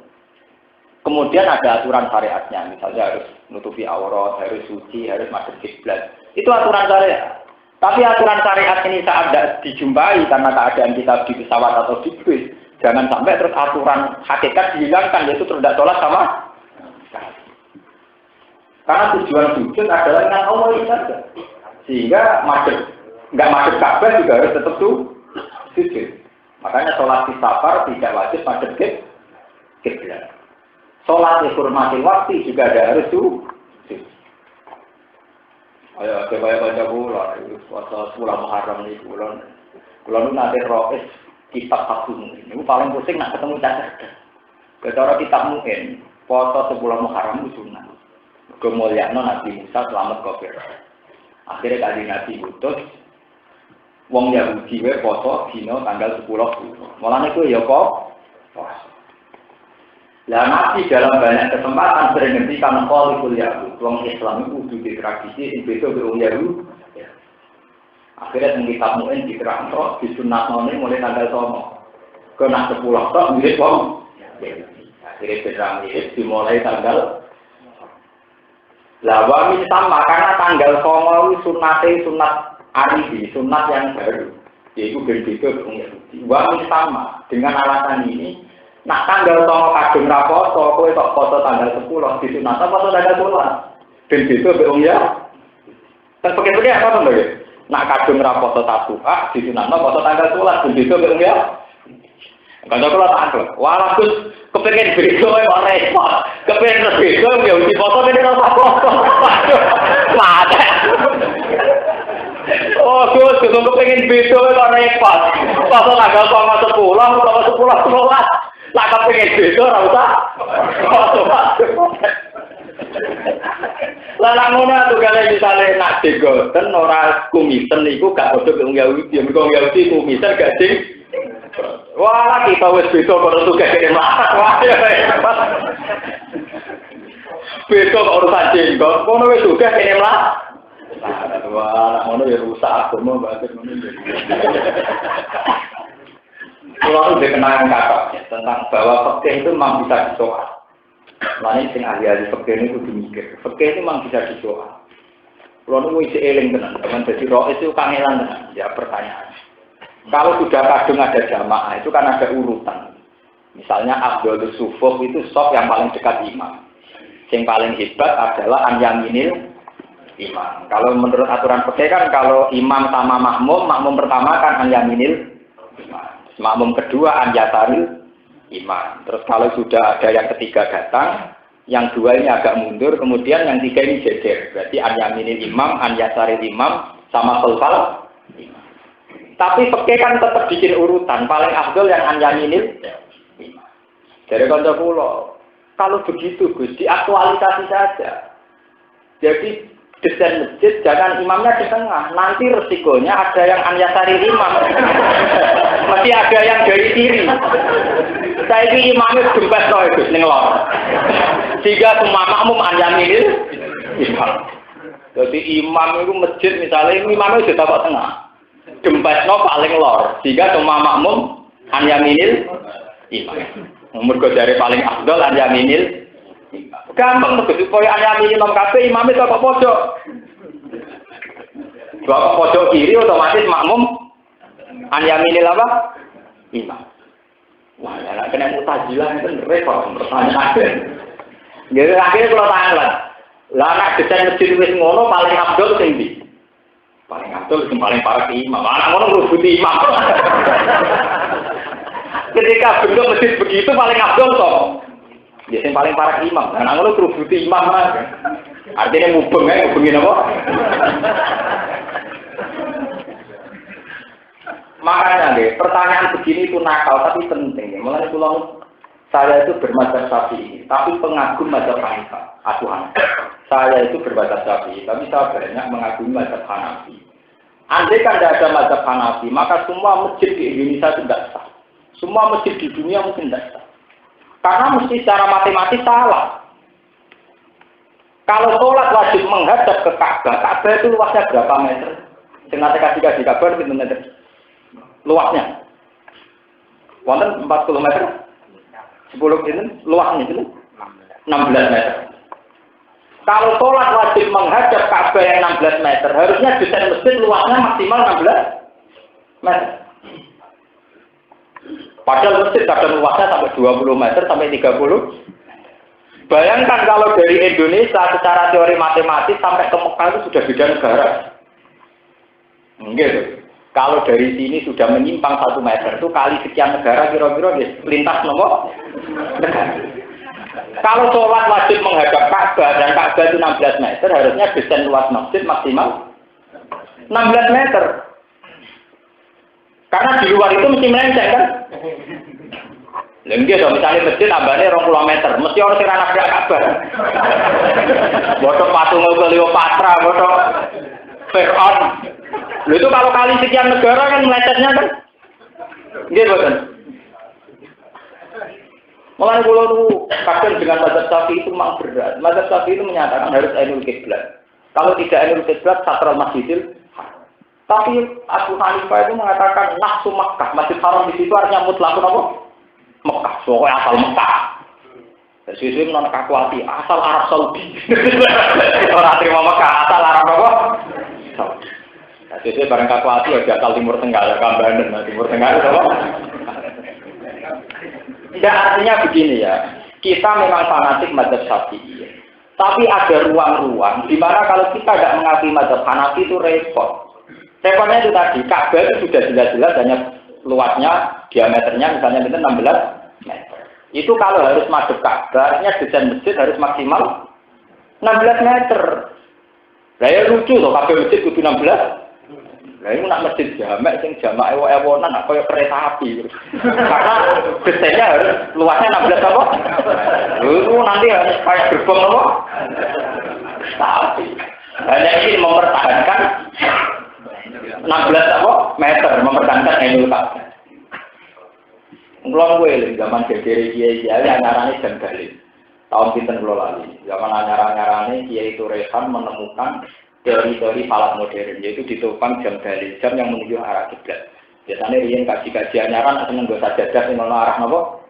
Kemudian ada aturan syariatnya, misalnya harus nutupi aurat, harus suci, harus madhep kiblat. Itu aturan syariat. Tapi aturan syariat ini saat tidak dijumpai karena keadaan kita di pesawat atau di bus, jangan sampai terus aturan hakikat dihilangkan, yaitu tidak sholat sama. Karena tujuan sujud adalah dengan Allah itu saja. Sehingga nggak madhep Ka'bah juga harus tetap sujud. Makanya sholat di safar tidak wajib madhep kiblat. Sholat dihormati waktu juga ada harus sujud. Ayo kebaya baca bulan, itu puasa 10 Muharram ini bulan. Bulan nanti roes kitab Fathul. Ini paling pusing nak ketemu cacat. Kecara kitab Mu'in, puasa 10 Muharram itu sunnah. Kemuliaan Nabi Musa selamat kafir. Akhirnya kali Nabi utus, wong Yahudi we puasa dino tanggal 10. Mulane ku ya kok puasa. Lah Nabi dalam banyak kesempatan sering ngendikan qaulul Yahud, wong Islam itu kudu ditradisi sing beda karo wong Yahud. Akhirnya teng kitab Mu'in diterangno disunatno mulai tanggal 9. Kena 10 tok mirip wong. Akhirnya terang dimulai tanggal. Lah wamin sama karena tanggal 9 itu sunat arifi, sunat yang baru. Yaitu berbeda wong Yahudi. Wong sama dengan alasan ini. Nak tanggal 9 kadung raposo, kowe tok foto tanggal 10 disunat foto tanggal 10. Ben beda wong ya. Terus pakai apa to lho? Nak kadung raposo tatuha disunat foto tanggal 10 ben beda wong ya. Kanca kula tak anggap, wah Gus kepengin beda kok repot. Kepengin beda ya di foto dene ora foto. Mate. Oh, Gus kepengin beda kok repot. Foto tanggal 10 utawa 10 lah kepengin beda ora usah. Lah ngono tukane misale nak digoten ora kumisen iku gak padha wong Yahudi. Mergo wong Yahudi kumisen gak ding. Wah, kita wis beda karo tugas kene mlarat. Wah, ya repot. Beda karo urusan jenggot, kono wis tugas kene mlarat. Wah, ngono ya rusak agama bahasa ngono. Kalau udah kenangan kata tentang bahwa fikih itu memang bisa disoal. Lain sing ahli-ahli fikih ini kudu mikir. Fikih itu memang bisa disoal. Kalau nu isi eling tenan, teman jadi roh itu kangelan tenan. Ya pertanyaan. Kalau sudah kadung ada jamaah itu kan ada urutan. Misalnya Abdul Sufuf itu sop yang paling dekat imam. Yang paling hebat adalah An-Yaminil imam. Kalau menurut aturan fikih kan kalau imam sama makmum pertama kan An-Yaminil imam. Makmum kedua An-Yasaril imam. Terus kalau sudah ada yang ketiga datang, yang dua ini agak mundur, kemudian yang tiga ini jejer. Berarti An-Yaminil imam, An-Yasaril imam, sama Khalfal imam. Tapi fikih kan tetap bikin urutan. Paling afdol yang An-Yaminil imam. Dari kanca kula, kalau begitu Gus, diaktualisasi saja. Jadi desain masjid jangan imamnya di tengah. Nanti resikonya ada yang An-Yasaril imam. Mesti ada yang dari kiri. Saya ini imamnya gembes loh Gus ning lor. Sehingga semua makmum An-Yaminil imam. Jadi imam itu masjid misalnya imamnya sudah dapat tengah. Gembesno paling lor, sehingga semua makmum An-Yaminil imam. Mergo jare paling afdal An-Yaminil. Gampang tuh supaya An-Yaminil imam kabeh imame kok pojok. Kok pojok kiri otomatis makmum An-Yaminil apa? Imam. Wah, ya kena mutazilah itu repot pertanyaan. Jadi akhirnya kalau tanglet. Lah nek desain masjid wis ngono paling afdal sing ndi? Paling afdal sing paling parah ke imam. Anak ngono ngrubuti imam. Ketika bentuk masjid begitu paling afdal toh. Ya sing paling parah ke imam. Anak ngono ngrubuti imam lah. Artinya mubeng ae ngubengin apa? Makanya deh, pertanyaan begini itu nakal tapi penting. Mulai pulang saya itu bermadzhab Syafi'i, tapi pengagum mazhab Hanifah. Saya itu bermadzhab Syafi'i, tapi saya banyak mengagumi mazhab Hanafi. Andai kan tidak ada mazhab Hanafi, maka semua masjid di Indonesia itu tidak sah. Semua masjid di dunia mungkin tidak sah. Karena mesti secara matematis salah. Kalau sholat wajib menghadap ke Ka'bah, Ka'bah itu luasnya berapa meter? Sengaja kasih kabar berapa meter? Luasnya. Wonten 40 meter. 10 ini luasnya itu 16 meter. Kalau sholat wajib menghadap Ka'bah yang 16 meter, harusnya desain masjid luasnya maksimal 16 meter. Padahal masjid kadang luasnya sampai 20 meter sampai 30. Bayangkan kalau dari Indonesia secara teori matematis sampai ke Mekah itu sudah beda negara. Gitu. Kalau dari sini sudah menyimpang 1 meter itu kali sekian negara kira-kira lintas nomor negara. Kalau sholat wajib menghadap Ka'bah dan Ka'bah itu 16 meter, harusnya desain luas masjid maksimal 16 meter. Karena di luar itu mesti melenceng kan? Lengge dong, misalnya masjid tambahnya 20 meter, mesti orang sing anak Ka'bah. Bodoh patung Cleopatra, bodoh Fir'aun. Lalu itu kalau kali sekian negara kan melencengnya kan? Gitu kan? Mulai pulau itu kadang dengan mazhab Syafi'i itu memang berat. Mazhab Syafi'i itu menyatakan harus ainul qiblat. Kalau tidak ainul qiblat, satral masjidil. Tapi Abu Hanifah itu mengatakan nafsu Makkah, Masjid Haram di situ artinya mutlakun apa? Mekah, pokoknya asal Mekah. Sesuai dengan kakuati, asal Arab Saudi. Orang terima Mekah, asal Arab apa? Jadi barang kalkulasi ya asal Timur Tengah, Kambangan, Timur Tengah itu apa? Tidak, artinya begini ya, kita memang fanatik mazhab Syafi'i. Tapi ada ruang-ruang di mana kalau kita tidak mengakui mazhab Hanafi itu repot. Repotnya itu tadi, Ka'bah itu sudah jelas-jelas hanya luasnya, diameternya misalnya 16 meter. Itu kalau harus madhep Ka'bah, artinya desain masjid harus maksimal 16 meter. Lah ya lucu loh, kabeh masjid kudu 16. Lah ini nak masjid jamak sing jamak ewo-ewonan kaya kereta api. Karena desainnya harus luasnya 16 apa? Itu nanti harus kayak gerbong apa? Tapi hanya ini mempertahankan 16 apa? Meter mempertahankan Ainul Ka'bah. Mulai gue zaman gegere kiai-kiai anyarane jam galih. Tahun pinten kula lali. Zaman anyar-anyarane Kiai Turehan menemukan teori-teori falak modern, yaitu ditopang jam galih, jam yang menuju arah kiblat. Biasanya riyen kaji-kaji anyaran seneng nggo sajadah sing ana arah napa?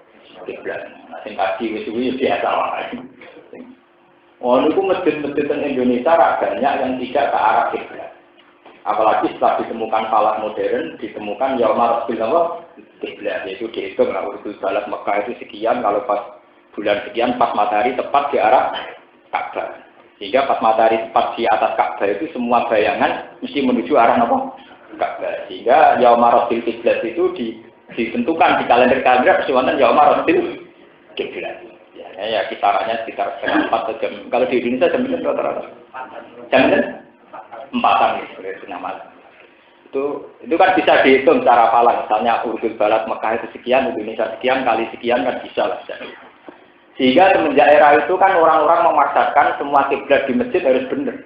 Kiblat. Sing kaji wis kuwi biasa wae. Oh, niku masjid-masjid di Indonesia banyak yang tidak ke arah kiblat. Apalagi setelah ditemukan falak modern, ditemukan yaumar rasul kiblat, yaitu dihitung lah urut balat Mekah itu sekian, kalau pas bulan sekian pas matahari tepat di arah Ka'bah. Sehingga pas matahari tepat di atas Ka'bah itu semua bayangan mesti menuju arah apa? Ka'bah. Sehingga yaumar rasul kiblat itu ditentukan di kalender-kalender wonten yaumar rasul kiblat. Ya kisarannya sekitar setengah 4 jam. Kalau di Indonesia jam berapa? Jam 4-an itu namanya. Itu kan bisa dihitung secara falak. Misalnya urut balat Mekah itu sekian, Indonesia sekian kali sekian kan bisa lah. Sehingga semenjak era itu kan orang-orang memaksakan semua kiblat di masjid harus benar.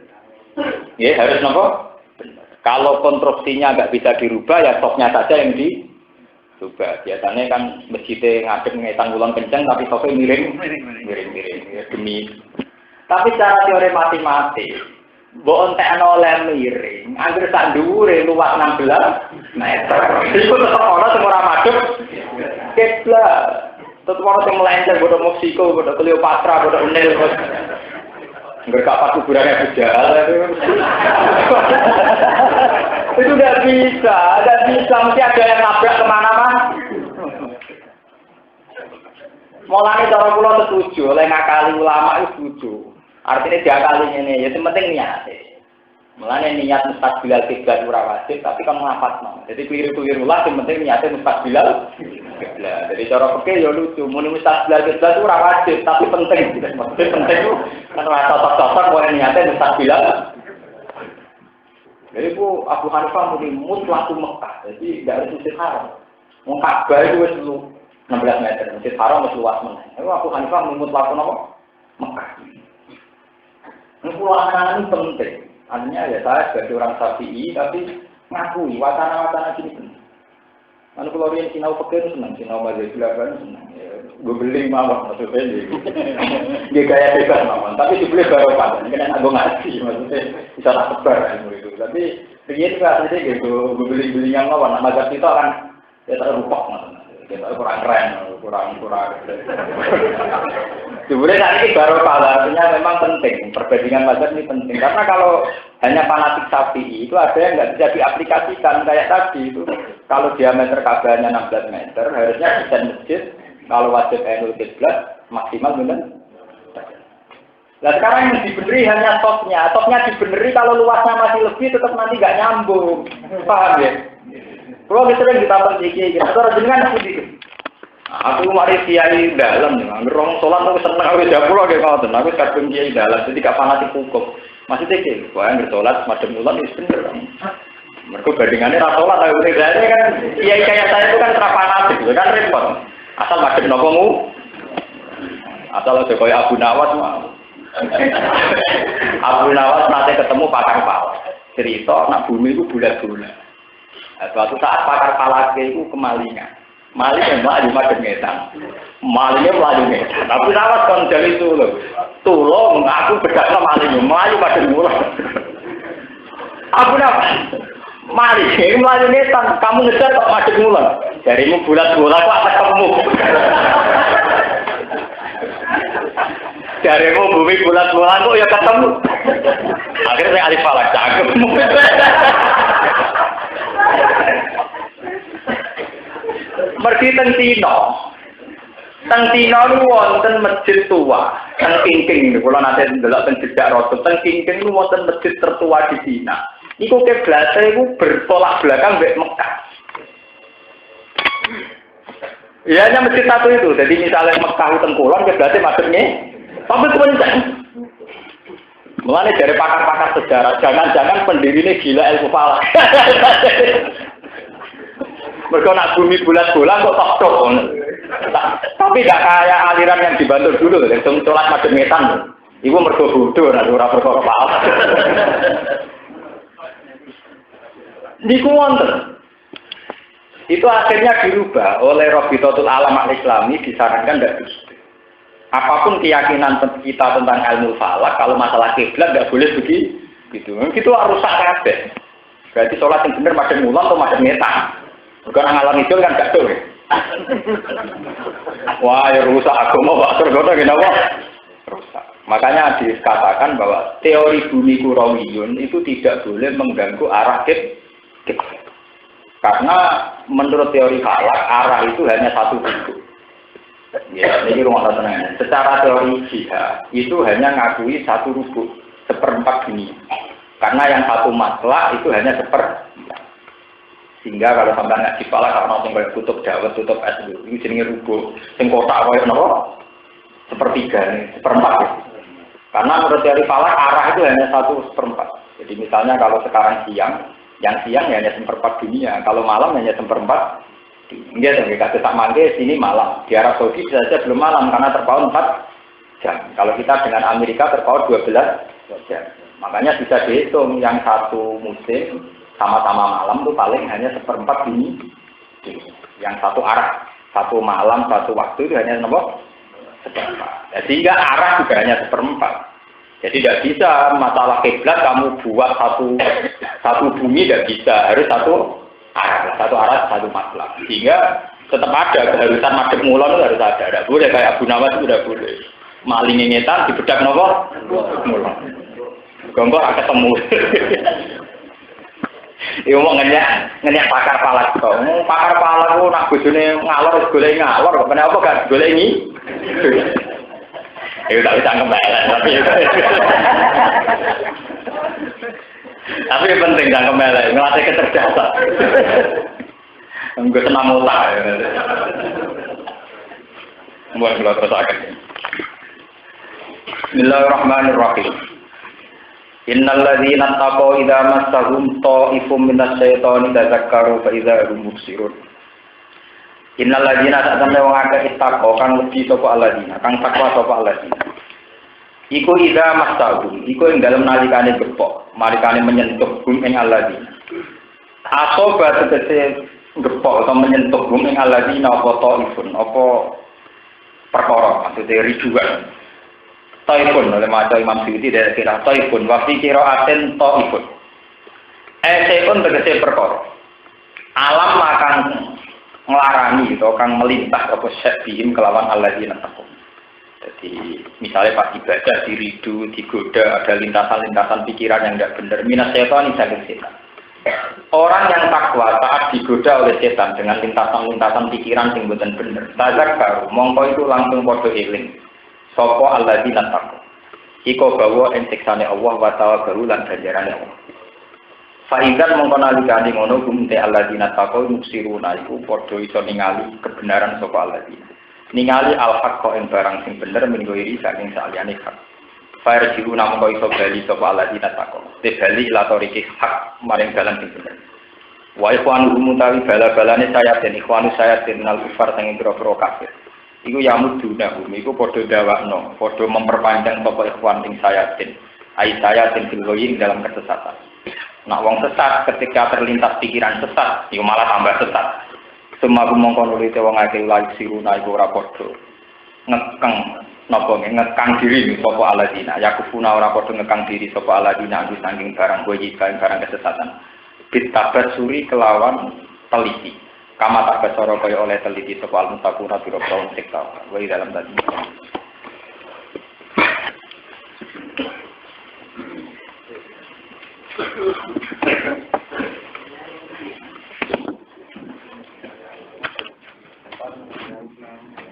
Ya harus apa? Kalau konstruksinya nggak bisa dirubah ya soknya saja yang dirubah. Biasanya kan masjidnya ngadep ngetan ulang kencang tapi soknya miring ya demi. Tapi secara teori matematik mbok entekno oleh miring, anggere sak dhuwure luas 16 meter. Iku tetep ana sing ora madhep kiblat. Tetep ana sing melenceng bodho Meksiko, bodho Cleopatra, bodho Nil. Enggak kapan kuburannya Bujal itu udah bisa, mesti ada yang nabrak kemana-mana. Mulane cara kula setuju, oleh ngakali ulama itu setuju. Artinya diakali ini, ya penting niat. Mulane niat mustaqbilal kiblat ora wajib, tapi kan ngapatno. Jadi keliru-keliru lah, yang penting niatnya mustaqbilal kiblat. Jadi cara fikih ya lucu, muni mustaqbilal kiblat ora wajib, tapi penting. Maksudnya penting itu kan ora cocok-cocok kok niatnya mustaqbilal. Jadi bu Abu Hanifah muni mutlaq Mekah, jadi tidak harus Masjid Haram. Wong Ka'bah itu wis 16 meter, Masjid Haram wis luas meneh. Itu Abu Hanifah muni mutlaq napa? Mekah. Pulangan penting. Artinya ya saya sebagai orang Syafi'i tapi ngakui wacana-wacana gini penting. Lalu kalau yang sinau pekerja senang, sinau mazhab Syafi'i senang. Gue beli mawar maksudnya. Dia gaya bebas mawar, tapi dibeli barokah. Ini kan aku ngaji maksudnya bisa tak sebar ilmu itu. Tapi dia juga jadi gitu. Gue beli yang mawar. Nah mazhab kita kan ya terlupa maksudnya. Kita kurang keren, kurang. Sebenarnya saat ini barokah, artinya memang penting. Perbandingan mazhab ini penting. Karena kalau hanya fanatik Syafi'i itu ada yang nggak bisa diaplikasikan kayak tadi itu. Kalau diameter Ka'bahnya 16 meter, harusnya desain masjid kalau wajib Ainul Kiblat maksimal benar. Nah sekarang yang dibeneri hanya topnya dibeneri kalau luasnya masih lebih tetap nanti nggak nyambung. Paham ya? Kalau misalnya kita pergi gitu, terus jenengan sedikit. Aku mari kiai dalam, ngerong sholat aku seneng aku japulo kayak ngoten. Aku kadung kiai dalam, jadi gak fanatik hukum. Masih tinggi, wah yang bersolat madem ulan itu bener. Mereka bandingannya rasolat, aku bedanya kan kiai kayak saya itu kan fanatik, kan repot. Asal madem nopomu, asal aja kayak Abu Nawas mah. Abu Nawas nanti ketemu pakar pal. Cerita nak bumi itu bulat-bulat. Suatu saat pakar palake itu kemalingan. Malingnya melaju madem ngetan. Malingnya melaju ngetan. Tapi Nawas kan jadi tulung aku bedaknya malingnya melaju madem mulang. Aku Nawas malingnya melaju ngetan. Kamu ngejar kok madem mulang. Jarimu bulat-bulat kok ketemu. Jarimu bumi bulat-bulat kok ya ketemu. Akhirnya saya alif falak cakep. Mergi teng Cina. Teng Cina niku wonten masjid tua. Teng Kingking niku kula nate ndelok teng jejak Rasul. Teng Kingking niku wonten masjid tertua di Cina. Iku kiblate iku bertolak belakang mbek Mekah. Ya hanya masjid satu itu. Jadi misalnya Mekah teng kulon kiblatnya madhepnya tapi kenceng. Mulane dari pakar-pakar sejarah, jangan-jangan pendirinya gila ilmu falak. Mereka nak bumi bulat-bulat kok tok-tok. Tapi tidak kayak aliran yang dibantu dulu, yang sholat madem ngetan. Ibu mergo bodoh, ora perkara falak. Niku wonten. Itu akhirnya dirubah oleh Rabitatul Alam Al-Islami, disarankan tidak bisa. Apapun keyakinan kita tentang ilmu falak, kalau masalah kiblat nggak boleh begitu. Itu harus rusak kabeh. Berarti sholat yang benar madem mulan atau madem ngetan. Bukan ngalang itu kan gak tuh. Wah, ya rusak agama Pak Surgono kenapa? Rusak. Makanya dikatakan bahwa teori bumi kurawiyun itu tidak boleh mengganggu arah kiblat. Karena menurut teori falak arah itu hanya satu bentuk. Ya, ini rumah tenang. Secara teori jihad itu hanya ngakui satu rubuk, seperempat dunia. Karena yang satu matlak itu hanya seperempat. Sehingga kalau sampai nggak dipalak karena tinggal tutup Jawa, tutup es itu jenenge rubuk. Sing kotak wae napa? Sepertiga nih, seperempat. Karena menurut teori falak arah itu hanya satu seperempat. Jadi misalnya kalau sekarang siang, yang siang hanya seperempat dunia. Kalau malam hanya seperempat. Enggak, kita tak mangke sini malam. Di Arab Saudi bisa saja belum malam karena terpaut 4 jam. Kalau kita dengan Amerika terpaut 12 jam. Makanya bisa dihitung yang satu musim sama-sama malam itu paling hanya seperempat dunia. Yang satu arah, satu malam, satu waktu itu hanya seperempat. Ya, sehingga arah juga hanya seperempat. Jadi tidak bisa masalah kiblat kamu buat satu bumi tidak bisa, harus satu arah, satu masalah. Sehingga tetap ada keharusan madhep mulon itu harus ada. Tidak boleh kayak Abu Nawas itu tidak boleh. Maling ngetan dibedak nopo mulon. Gonggor akan ketemu. Iku mau ngenyak pakar palak kok. Pakar palak ku nak bojone ngalor golek ngalor kok kenapa gak golek ini? Iku tak bisa kembali tapi tapi penting jangan kembali, ngelatih kecerdasan. Enggak senang otak. Buat belajar terus. Bismillahirrahmanirrahim. Innal ladzina taqaw idza massahum ta'ifum minasy syaitani tadzakkaru fa idza hum mubsirun. Innal ladzina ta'tamne wong akeh taqaw kang wedi sapa alladzina, kang takwa sapa alladzina. Iku idza massahum, iku ing dalem nalikane gepok, nalikane menyentuh hum ing alladzina. Asoba tegese gepok atau menyentuh hum ing alladzina apa ta'ifun, apa perkara maksudnya rijuan. Taifun oleh maca Imam Suyuti dari kira taifun wa fi qira'atin taifun. Seun tegese perkara. Alam makan nglarani atau kang melintas apa sebihim kelawan alladzina taqum. Jadi misalnya pas ibadah diridu, digoda, ada lintasan-lintasan pikiran yang tidak benar. Minas setan saking setan. Orang yang takwa saat digoda oleh setan dengan lintasan-lintasan pikiran yang mboten bener. Tazakkaru mongko itu langsung padha eling. Sopo alladzina taqwa. Iko bawa ing siksane Allah wa tawakkalu lan ganjarane Allah. Faidan mongko nalikane ngono gumte alladzina taqwa muksiruna iku padha iso ningali kebenaran sapa alladzina. Ningali al-haqqa ing barang sing bener minggu iri saking saliyane hak. Farjiruna mongko iso bali sapa alladzina taqwa. Te bali ila toriki hak maring dalan sing bener. Wa ikhwanu mutawi bala-balane sayatin ikhwanu sayatin nal kufar sing pira-pira kafir. Iku yamud dunahum, iku podo dawakno, podo memperpanjang toko ikhwan ing sayatin. Ai sayatin filgoyin dalam kesesatan. Nah wong sesat ketika terlintas pikiran sesat, iku malah tambah sesat. Semua mongko nulite wong akeh lagi siruna iku ora podo. Ngekeng napa ngekang diri sapa aladina. Yakufuna ora podo ngekang diri sapa aladina wis saking barang goyi barang kesesatan. Bitabasuri kelawan teliti. Kama tak becoro kaya oleh teliti soal mutakuna biro kaum sekta wa dalam tadi. Alhamdulillah.